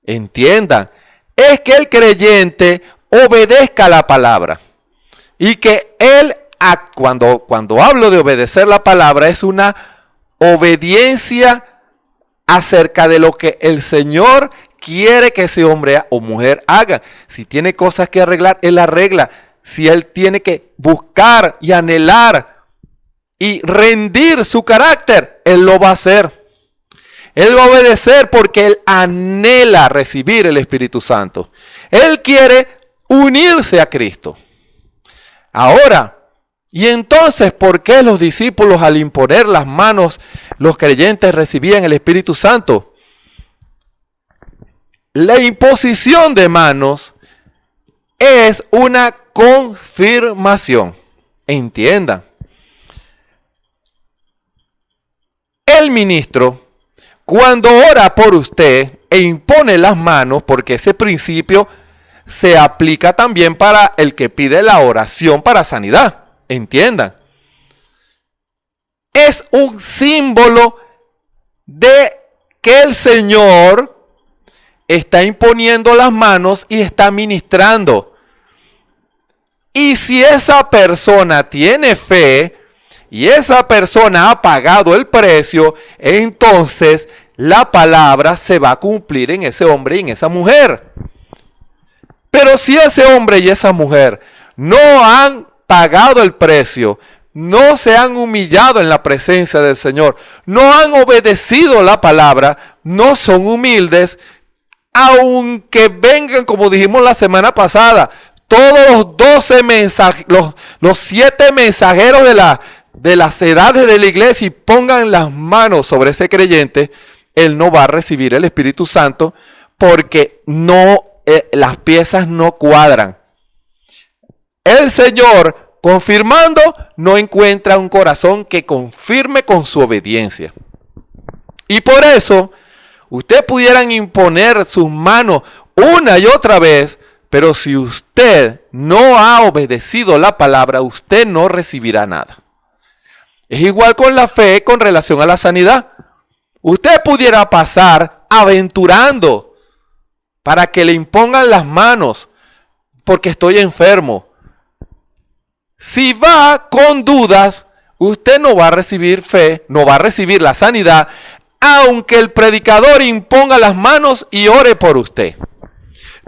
Entiendan, es que el creyente obedezca la palabra. Y que él, cuando hablo de obedecer la palabra, es una obediencia acerca de lo que el Señor quiere que ese hombre o mujer haga. Si tiene cosas que arreglar, él arregla. Si él tiene que buscar y anhelar y rendir su carácter, él lo va a hacer. Él va a obedecer porque él anhela recibir el Espíritu Santo. Él quiere unirse a Cristo. Ahora, Y entonces, ¿por qué los discípulos al imponer las manos, los creyentes recibían el Espíritu Santo? La imposición de manos es una confirmación. Entiendan. El ministro, cuando ora por usted e impone las manos, porque ese principio se aplica también para el que pide la oración para sanidad. Entiendan. Es un símbolo de que el Señor está imponiendo las manos y está ministrando. Y si esa persona tiene fe y esa persona ha pagado el precio, entonces la palabra se va a cumplir en ese hombre y en esa mujer. Pero si ese hombre y esa mujer no han pagado el precio, no se han humillado en la presencia del Señor, no han obedecido la palabra, no son humildes, aunque vengan, como dijimos la semana pasada, todos los 12 mensajeros, los 7 mensajeros de las edades de la iglesia y pongan las manos sobre ese creyente, él no va a recibir el Espíritu Santo porque las piezas no cuadran. El Señor, confirmando, no encuentra un corazón que confirme con su obediencia. Y por eso, ustedes pudieran imponer sus manos una y otra vez, pero si usted no ha obedecido la palabra, usted no recibirá nada. Es igual con la fe con relación a la sanidad. Usted pudiera pasar aventurando para que le impongan las manos porque estoy enfermo. Si va con dudas, usted no va a recibir fe, no va a recibir la sanidad, aunque el predicador imponga las manos y ore por usted.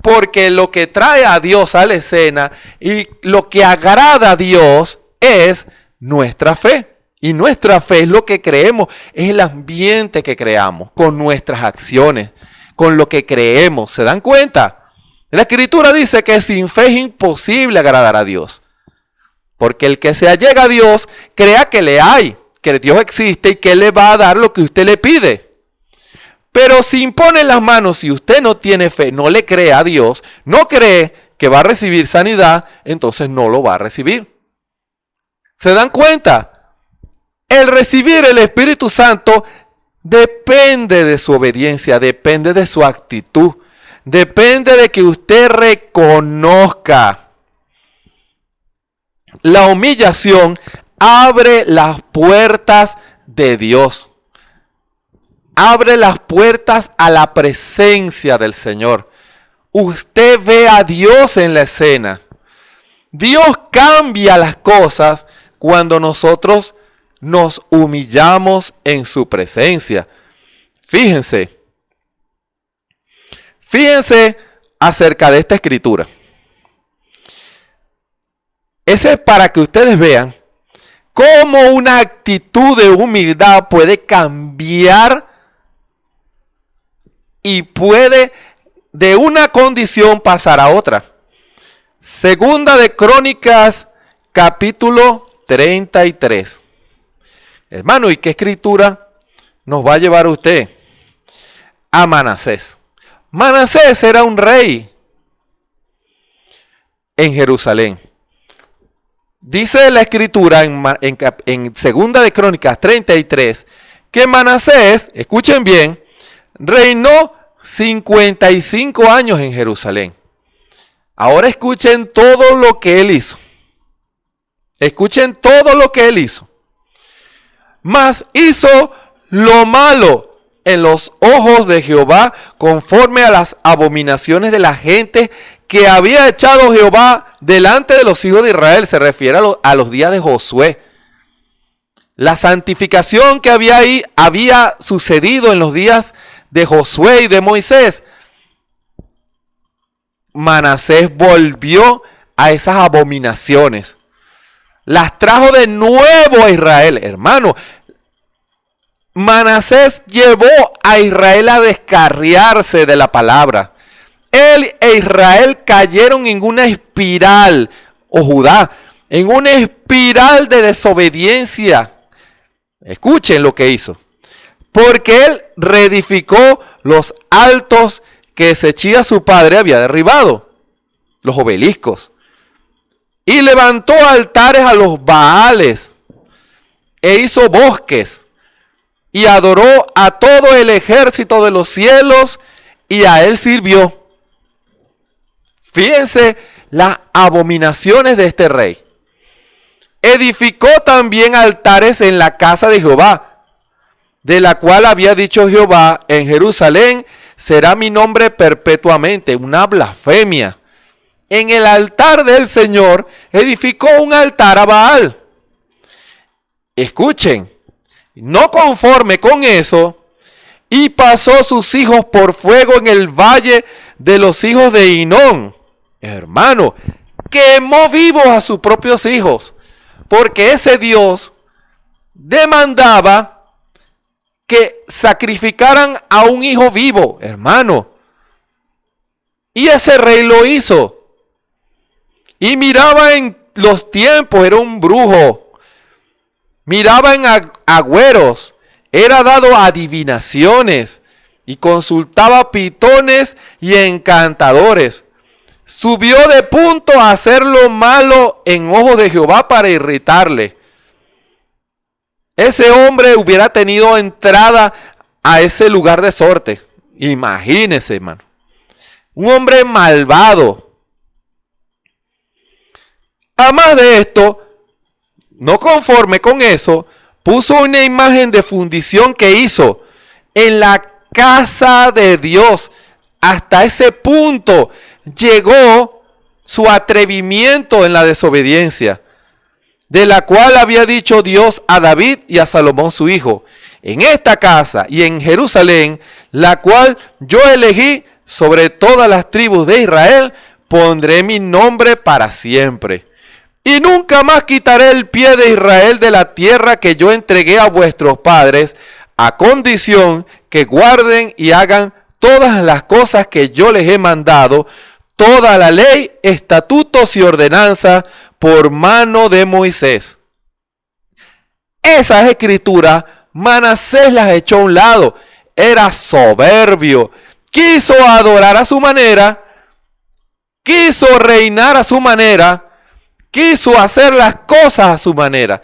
Porque lo que trae a Dios a la escena y lo que agrada a Dios es nuestra fe. Y nuestra fe es lo que creemos, es el ambiente que creamos con nuestras acciones, con lo que creemos. ¿Se dan cuenta? La Escritura dice que sin fe es imposible agradar a Dios. Porque el que se allega a Dios, crea que le hay, que Dios existe y que Él le va a dar lo que usted le pide. Pero si impone las manos, si usted no tiene fe, no le cree a Dios, no cree que va a recibir sanidad, entonces no lo va a recibir. ¿Se dan cuenta? El recibir el Espíritu Santo depende de su obediencia, depende de su actitud, depende de que usted reconozca. La humillación abre las puertas de Dios. Abre las puertas a la presencia del Señor. Usted ve a Dios en la escena. Dios cambia las cosas cuando nosotros nos humillamos en su presencia. Fíjense acerca de esta escritura. Ese es para que ustedes vean cómo una actitud de humildad puede cambiar y puede de una condición pasar a otra. Segunda de Crónicas, capítulo 33. Hermano, ¿y qué escritura nos va a llevar usted? A Manasés. Manasés era un rey en Jerusalén. Dice la escritura en Segunda de Crónicas 33 que Manasés, escuchen bien, reinó 55 años en Jerusalén. Ahora escuchen todo lo que él hizo. Escuchen todo lo que él hizo. Mas hizo lo malo en los ojos de Jehová conforme a las abominaciones de la gente que había echado Jehová delante de los hijos de Israel. Se refiere a los días de Josué. La santificación que había sucedido en los días de Josué y de Moisés. Manasés volvió a esas abominaciones. Las trajo de nuevo a Israel. Hermano, Manasés llevó a Israel a descarriarse de la palabra. Él e Israel cayeron en una espiral, o Judá, en una espiral de desobediencia. Escuchen lo que hizo. Porque él reedificó los altos que Ezechías su padre había derribado, los obeliscos, y levantó altares a los Baales, e hizo bosques, y adoró a todo el ejército de los cielos, y a él sirvió. Fíjense las abominaciones de este rey. Edificó también altares en la casa de Jehová, de la cual había dicho Jehová: en Jerusalén será mi nombre perpetuamente. Una blasfemia. En el altar del Señor edificó un altar a Baal. Escuchen, no conforme con eso, y pasó sus hijos por fuego en el valle de los hijos de Hinón. Hermano, quemó vivos a sus propios hijos, porque ese Dios demandaba que sacrificaran a un hijo vivo, hermano. Y ese rey lo hizo. Y miraba en los tiempos, era un brujo. Miraba en agüeros, era dado a adivinaciones y consultaba pitones y encantadores. Subió de punto a hacer lo malo en ojos de Jehová para irritarle. Ese hombre hubiera tenido entrada a ese lugar de sorte. Imagínense, hermano. Un hombre malvado. Además de esto, no conforme con eso, puso una imagen de fundición que hizo en la casa de Dios. Hasta ese punto llegó su atrevimiento en la desobediencia, de la cual había dicho Dios a David y a Salomón su hijo: en esta casa y en Jerusalén, la cual yo elegí sobre todas las tribus de Israel, pondré mi nombre para siempre. Y nunca más quitaré el pie de Israel de la tierra que yo entregué a vuestros padres, a condición que guarden y hagan todas las cosas que yo les he mandado, toda la ley, estatutos y ordenanzas por mano de Moisés. Esas escrituras Manasés las echó a un lado. Era soberbio. Quiso adorar a su manera. Quiso reinar a su manera. Quiso hacer las cosas a su manera.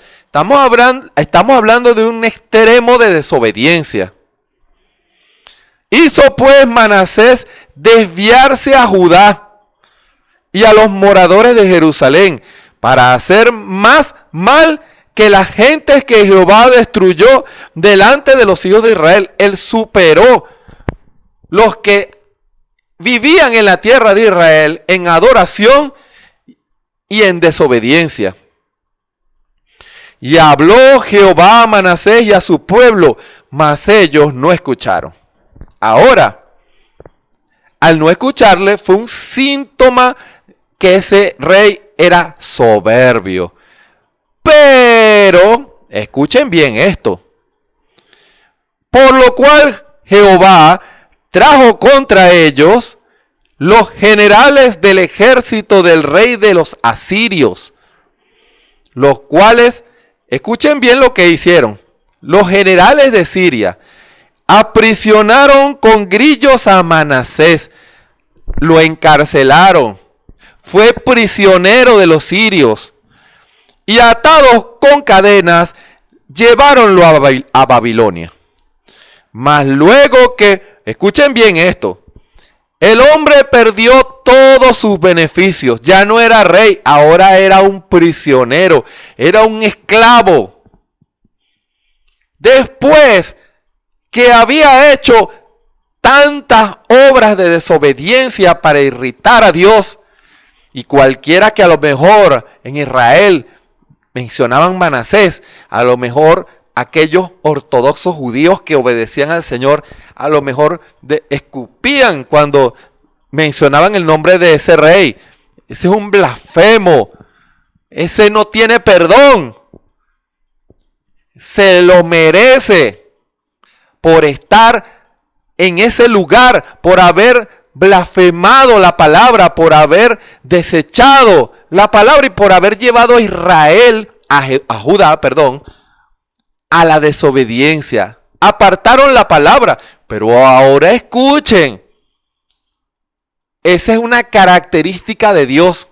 Estamos hablando de un extremo de desobediencia. Hizo pues Manasés desviarse a Judá y a los moradores de Jerusalén para hacer más mal que las gentes que Jehová destruyó delante de los hijos de Israel. Él superó los que vivían en la tierra de Israel en adoración y en desobediencia. Y habló Jehová a Manasés y a su pueblo, mas ellos no escucharon. Ahora, al no escucharle, fue un síntoma que ese rey era soberbio. Pero, escuchen bien esto. Por lo cual Jehová trajo contra ellos los generales del ejército del rey de los asirios, los cuales, escuchen bien lo que hicieron. Los generales de Siria aprisionaron con grillos a Manasés, lo encarcelaron, fue prisionero de los sirios, y atados con cadenas, lleváronlo a Babilonia. Mas luego que, escuchen bien esto, el hombre perdió todos sus beneficios. Ya no era rey, ahora era un prisionero, era un esclavo. Después que había hecho tantas obras de desobediencia para irritar a Dios, y cualquiera que a lo mejor en Israel mencionaban Manasés, a lo mejor aquellos ortodoxos judíos que obedecían al Señor, a lo mejor escupían cuando mencionaban el nombre de ese rey. Ese es un blasfemo. Ese no tiene perdón. Se lo merece por estar en ese lugar, por haber blasfemado la palabra, por haber desechado la palabra y por haber llevado a Israel, a Judá, perdón, a la desobediencia. Apartaron la palabra. Pero ahora escuchen. Esa es una característica de Dios.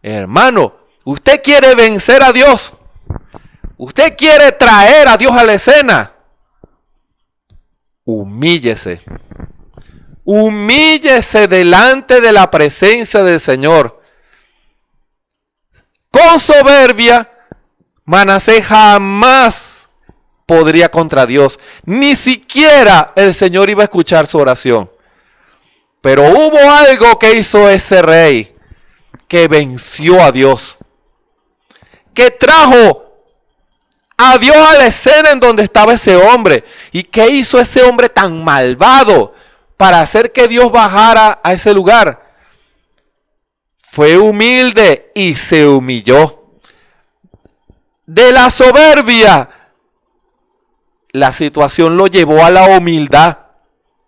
Hermano, usted quiere vencer a Dios. Usted quiere traer a Dios a la escena. Humíllese. Humíllese delante de la presencia del Señor. Con soberbia, Manasés jamás podría contra Dios. Ni siquiera el Señor iba a escuchar su oración. Pero hubo algo que hizo ese rey, que venció a Dios, que trajo a Dios a la escena en donde estaba ese hombre. ¿Y qué hizo ese hombre tan malvado para hacer que Dios bajara a ese lugar? Fue humilde y se humilló. De la soberbia, la situación lo llevó a la humildad.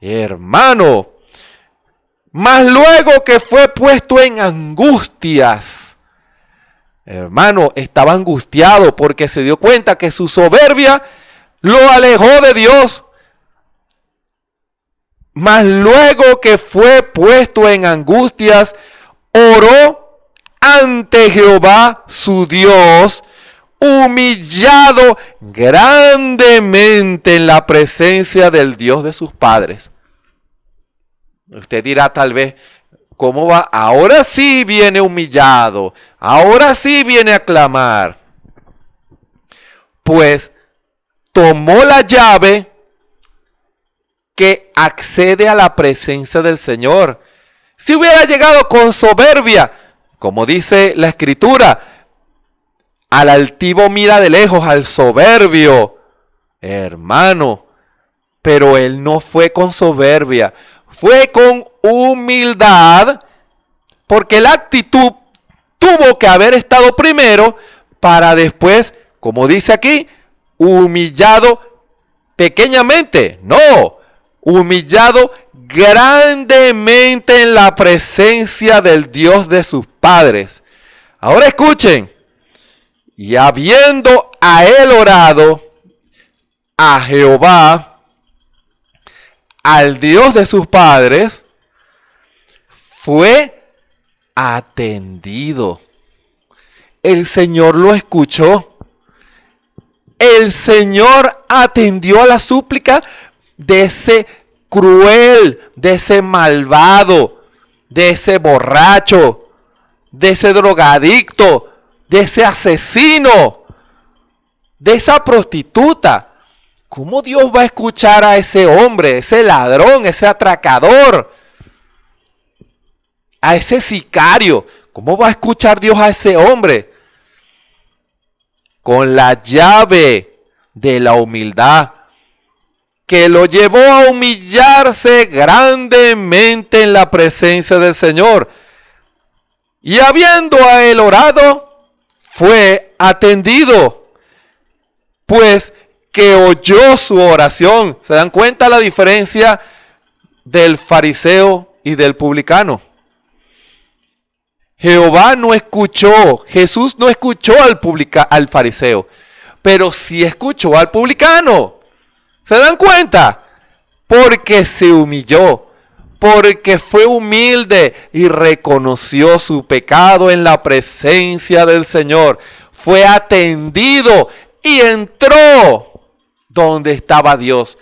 Hermano, mas luego que fue puesto en angustias, hermano, estaba angustiado porque se dio cuenta que su soberbia lo alejó de Dios. Mas luego que fue puesto en angustias, oró ante Jehová su Dios, humillado grandemente en la presencia del Dios de sus padres. Usted dirá tal vez, ¿cómo va? Ahora sí viene humillado, ahora sí viene a clamar. Pues tomó la llave que accede a la presencia del Señor. Si hubiera llegado con soberbia, como dice la Escritura, al altivo mira de lejos, al soberbio, hermano, pero él no fue con soberbia, fue con humildad, porque la actitud tuvo que haber estado primero para después, como dice aquí, humillado pequeñamente, no, humillado grandemente en la presencia del Dios de sus padres. Ahora escuchen, y habiendo a él orado a Jehová, al Dios de sus padres, fue atendido. El Señor lo escuchó. El Señor atendió a la súplica de ese cruel, de ese malvado, de ese borracho, de ese drogadicto, de ese asesino, de esa prostituta. ¿Cómo Dios va a escuchar a ese hombre, ese ladrón, ese atracador, a ese sicario? ¿Cómo va a escuchar Dios a ese hombre? Con la llave de la humildad, que lo llevó a humillarse grandemente en la presencia del Señor. Y habiendo a él orado, fue atendido, pues que oyó su oración. ¿Se dan cuenta la diferencia del fariseo y del publicano? Jehová no escuchó, Jesús no escuchó al fariseo, pero sí escuchó al publicano. ¿Se dan cuenta? Porque se humilló, porque fue humilde y reconoció su pecado en la presencia del Señor. Fue atendido y entró donde estaba Dios.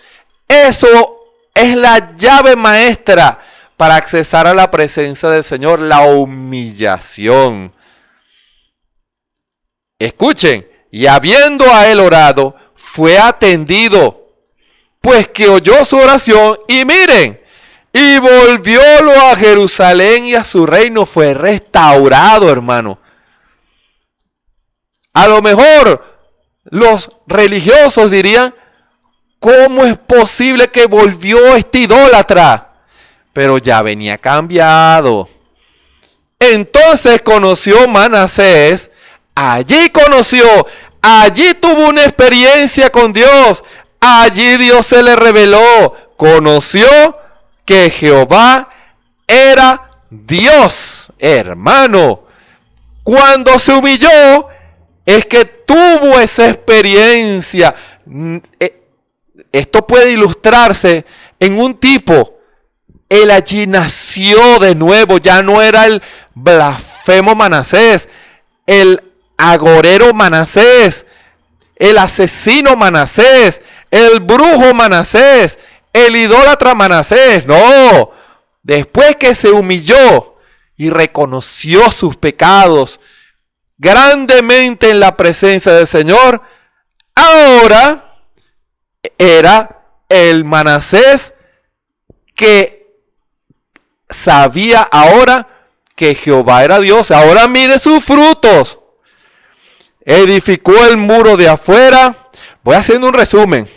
Eso es la llave maestra para accesar a la presencia del Señor, la humillación. Escuchen, y habiendo a él orado, fue atendido, pues que oyó su oración, y miren, y volviólo a Jerusalén y a su reino. Fue restaurado, hermano. A lo mejor los religiosos dirían, ¿cómo es posible que volvió este idólatra? Pero ya venía cambiado. Entonces conoció Manasés, allí tuvo una experiencia con Dios, allí Dios se le reveló, conoció que Jehová era Dios, hermano. Cuando se humilló, es que tuvo esa experiencia. Esto puede ilustrarse en un tipo. Él allí nació de nuevo, ya no era el blasfemo Manasés, el agorero Manasés, el asesino Manasés, el brujo Manasés, el idólatra Manasés. No, después que se humilló y reconoció sus pecados grandemente en la presencia del Señor, ahora era el Manasés que sabía ahora que Jehová era Dios. Ahora mire sus frutos. Edificó el muro de afuera. Voy haciendo un resumen.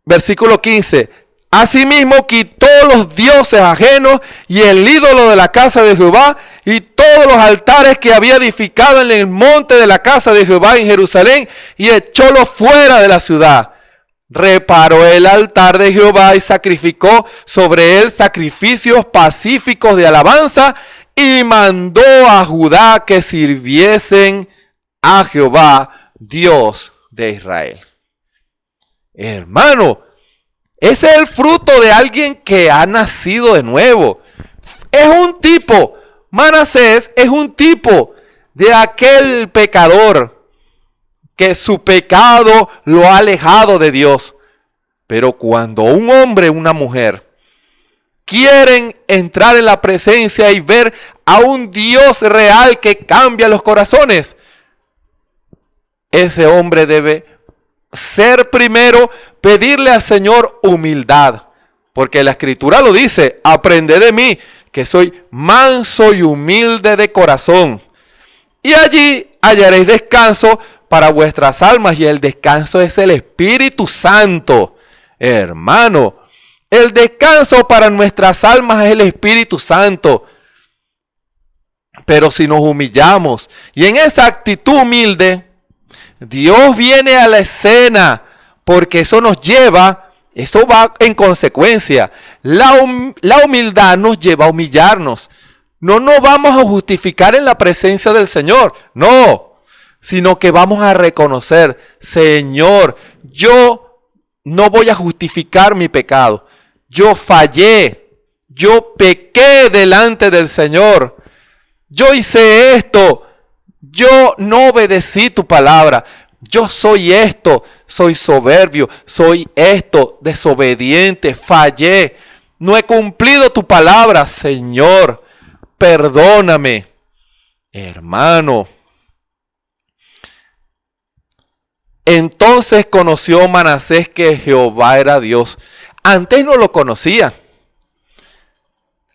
Versículo 15. Asimismo quitó los dioses ajenos y el ídolo de la casa de Jehová y todos los altares que había edificado en el monte de la casa de Jehová en Jerusalén y echólos fuera de la ciudad. Reparó el altar de Jehová y sacrificó sobre él sacrificios pacíficos de alabanza y mandó a Judá que sirviesen a Jehová, Dios de Israel. Hermano, ese es el fruto de alguien que ha nacido de nuevo. Es un tipo, Manasés es un tipo de aquel pecador que su pecado lo ha alejado de Dios. Pero cuando un hombre o una mujer quieren entrar en la presencia y ver a un Dios real que cambia los corazones, ese hombre debe ser primero, pedirle al Señor humildad. Porque la Escritura lo dice: aprended de mí, que soy manso y humilde de corazón, y allí hallaréis descanso para vuestras almas. Y el descanso es el Espíritu Santo. Hermano, el descanso para nuestras almas es el Espíritu Santo. Pero si nos humillamos y en esa actitud humilde, Dios viene a la escena, porque eso nos lleva, eso va en consecuencia. La humildad nos lleva a humillarnos. No nos vamos a justificar en la presencia del Señor, no, sino que vamos a reconocer: Señor, yo no voy a justificar mi pecado. Yo fallé, yo pequé delante del Señor. Yo hice esto, yo no obedecí tu palabra. Yo soy esto, soy soberbio, soy esto, desobediente, fallé. No he cumplido tu palabra, Señor, perdóname. Hermano, entonces conoció Manasés que Jehová era Dios. Antes no lo conocía.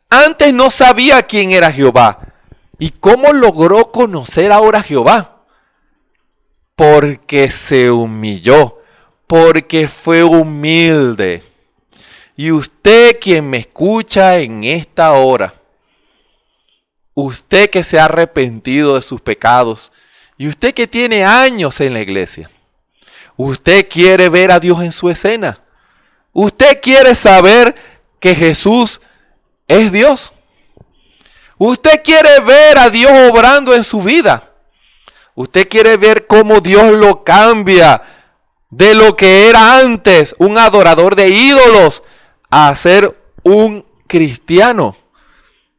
Antes no sabía quién era Jehová. ¿Y cómo logró conocer ahora a Jehová? Porque se humilló, porque fue humilde. Y usted, quien me escucha en esta hora, usted que se ha arrepentido de sus pecados, y usted que tiene años en la iglesia, usted quiere ver a Dios en su escena. Usted quiere saber que Jesús es Dios. Usted quiere ver a Dios obrando en su vida. Usted quiere ver cómo Dios lo cambia de lo que era antes, un adorador de ídolos, a ser un cristiano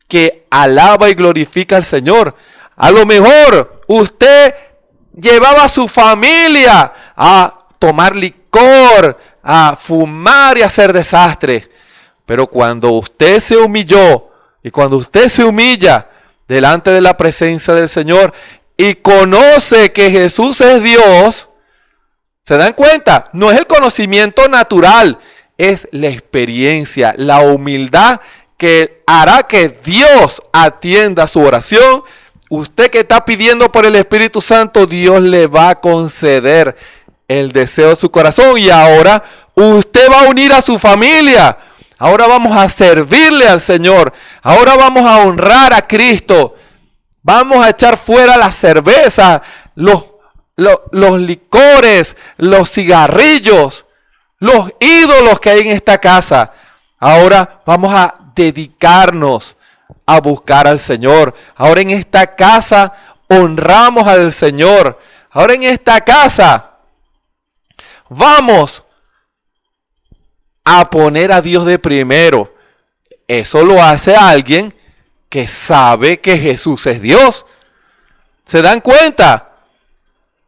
que alaba y glorifica al Señor. A lo mejor usted llevaba a su familia a tomar licor, a fumar y a hacer desastres. Pero cuando usted se humilló y cuando usted se humilla delante de la presencia del Señor y conoce que Jesús es Dios, ¿se dan cuenta? No es el conocimiento natural, es la experiencia, la humildad que hará que Dios atienda su oración. Usted que está pidiendo por el Espíritu Santo, Dios le va a conceder el deseo de su corazón. Y ahora usted va a unir a su familia. Ahora vamos a servirle al Señor. Ahora vamos a honrar a Cristo. Vamos a echar fuera la cerveza, los licores, los cigarrillos, los ídolos que hay en esta casa. Ahora vamos a dedicarnos a buscar al Señor. Ahora en esta casa honramos al Señor. Ahora en esta casa vamos a poner a Dios de primero. Eso lo hace alguien que sabe que Jesús es Dios. ¿Se dan cuenta?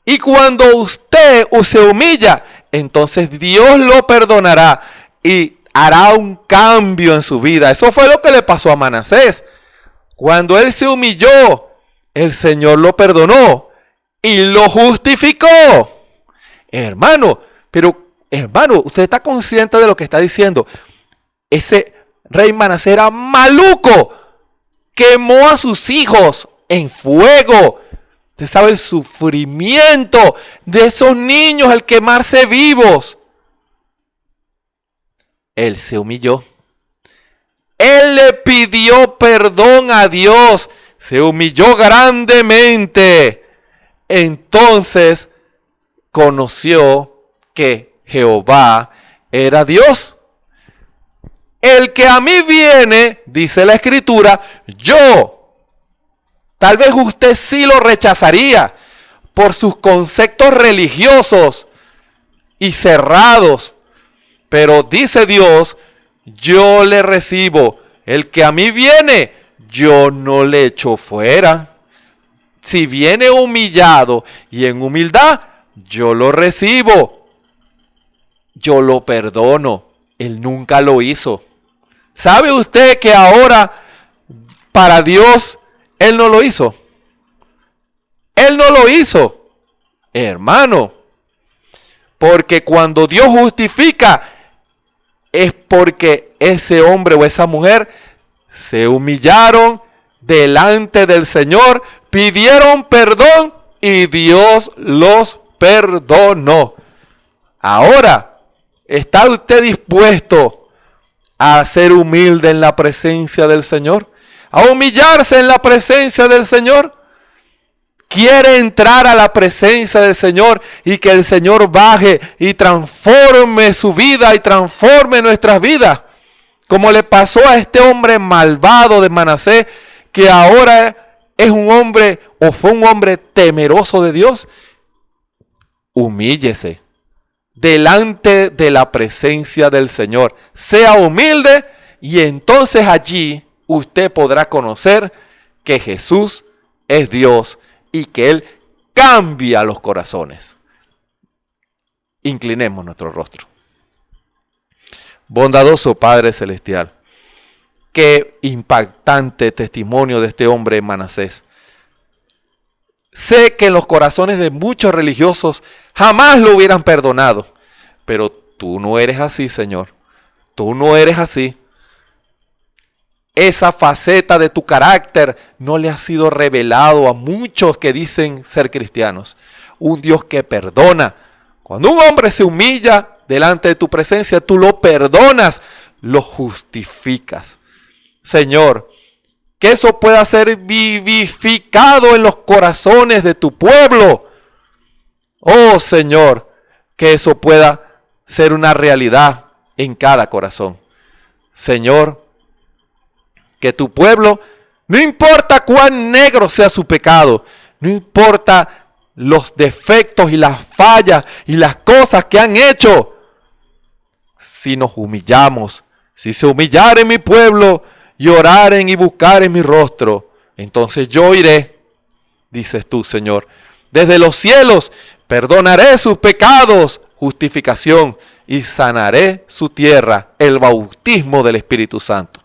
Y cuando usted se humilla, entonces Dios lo perdonará y hará un cambio en su vida. Eso fue lo que le pasó a Manasés. Cuando él se humilló, el Señor lo perdonó y lo justificó. Hermano, ¿usted está consciente de lo que está diciendo? Ese rey Manasés era maluco. Quemó a sus hijos en fuego. Usted sabe el sufrimiento de esos niños al quemarse vivos. Él se humilló. Él le pidió perdón a Dios. Se humilló grandemente. Entonces conoció que Jehová era Dios. El que a mí viene, dice la Escritura, tal vez usted sí lo rechazaría por sus conceptos religiosos y cerrados. Pero dice Dios, yo le recibo. El que a mí viene, yo no le echo fuera. Si viene humillado y en humildad, yo lo recibo. Yo lo perdono. Él nunca lo hizo. ¿Sabe usted que ahora para Dios Él no lo hizo? Él no lo hizo, hermano. Porque cuando Dios justifica, es porque ese hombre o esa mujer se humillaron delante del Señor, pidieron perdón y Dios los perdonó. Ahora, ¿está usted dispuesto a ser humilde en la presencia del Señor? ¿A humillarse en la presencia del Señor? ¿Quiere entrar a la presencia del Señor y que el Señor baje y transforme su vida y transforme nuestras vidas? Como le pasó a este hombre malvado de Manasés, que ahora es un hombre o fue un hombre temeroso de Dios. Humíllese delante de la presencia del Señor. Sea humilde y entonces allí usted podrá conocer que Jesús es Dios y que Él cambia los corazones. Inclinemos nuestro rostro. Bondadoso Padre Celestial, qué impactante testimonio de este hombre Manasés. Sé que en los corazones de muchos religiosos jamás lo hubieran perdonado, pero tú no eres así, Señor. Tú no eres así. Esa faceta de tu carácter no le ha sido revelado a muchos que dicen ser cristianos. Un Dios que perdona. Cuando un hombre se humilla delante de tu presencia, tú lo perdonas, lo justificas. Señor, que eso pueda ser vivificado en los corazones de tu pueblo. Oh Señor, que eso pueda ser una realidad en cada corazón. Señor, que tu pueblo, no importa cuán negro sea su pecado, no importa los defectos y las fallas y las cosas que han hecho, si nos humillamos, si se humillare mi pueblo y oraren y buscaren mi rostro, entonces yo iré, dices tú, Señor, desde los cielos perdonaré sus pecados, justificación, y sanaré su tierra, el bautismo del Espíritu Santo.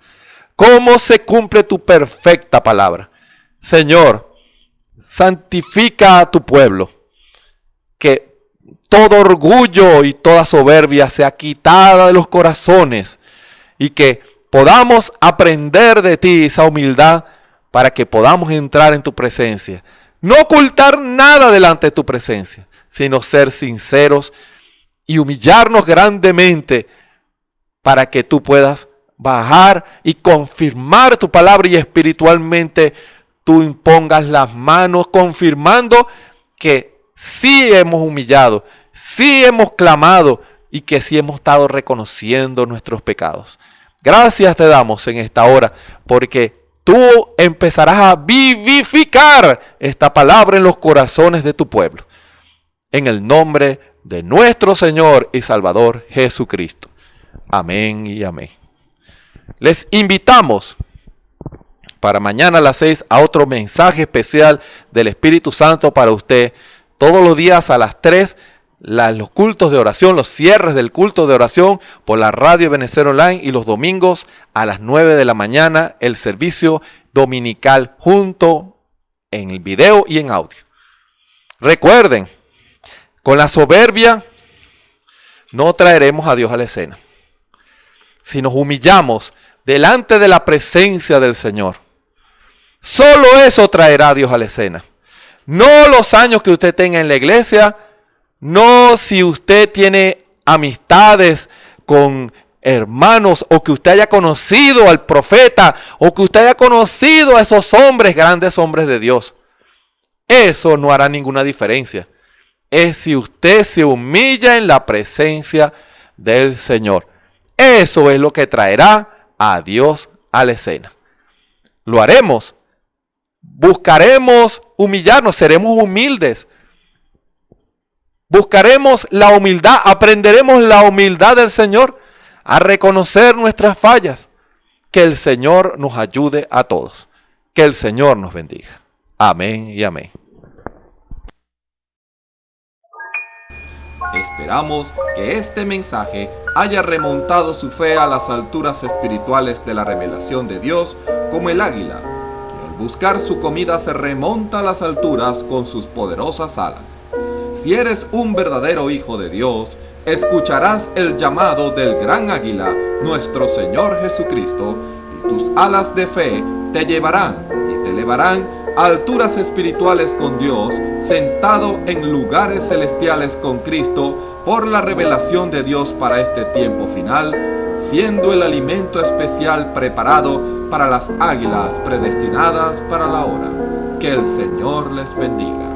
¿Cómo se cumple tu perfecta palabra? Señor, santifica a tu pueblo, que todo orgullo y toda soberbia sea quitada de los corazones y que podamos aprender de ti esa humildad para que podamos entrar en tu presencia. No ocultar nada delante de tu presencia, sino ser sinceros y humillarnos grandemente para que tú puedas bajar y confirmar tu palabra y espiritualmente tú impongas las manos confirmando que sí hemos humillado, sí hemos clamado y que sí hemos estado reconociendo nuestros pecados. Gracias te damos en esta hora porque tú empezarás a vivificar esta palabra en los corazones de tu pueblo. En el nombre de nuestro Señor y Salvador Jesucristo. Amén y amén. Les invitamos para mañana a las 6 a otro mensaje especial del Espíritu Santo para usted. Todos los días a las 3, los cultos de oración, los cierres del culto de oración por la radio Ebenecer Online, y los domingos a las 9 de la mañana el servicio dominical junto en el video y en audio. Recuerden, con la soberbia no traeremos a Dios a la escena. Si nos humillamos delante de la presencia del Señor, solo eso traerá a Dios a la escena. No los años que usted tenga en la iglesia, no si usted tiene amistades con hermanos, o que usted haya conocido al profeta, o que usted haya conocido a esos hombres, grandes hombres de Dios. Eso no hará ninguna diferencia. Es si usted se humilla en la presencia del Señor. Eso es lo que traerá a Dios a la escena. Lo haremos. Buscaremos humillarnos, seremos humildes. Buscaremos la humildad, aprenderemos la humildad del Señor, a reconocer nuestras fallas. Que el Señor nos ayude a todos. Que el Señor nos bendiga. Amén y amén. Esperamos que este mensaje haya remontado su fe a las alturas espirituales de la revelación de Dios, como el águila, que al buscar su comida se remonta a las alturas con sus poderosas alas. Si eres un verdadero hijo de Dios, escucharás el llamado del gran águila, nuestro Señor Jesucristo, y tus alas de fe te llevarán y te elevarán a alturas espirituales con Dios, sentado en lugares celestiales con Cristo, por la revelación de Dios para este tiempo final, siendo el alimento especial preparado para las águilas predestinadas para la hora. Que el Señor les bendiga.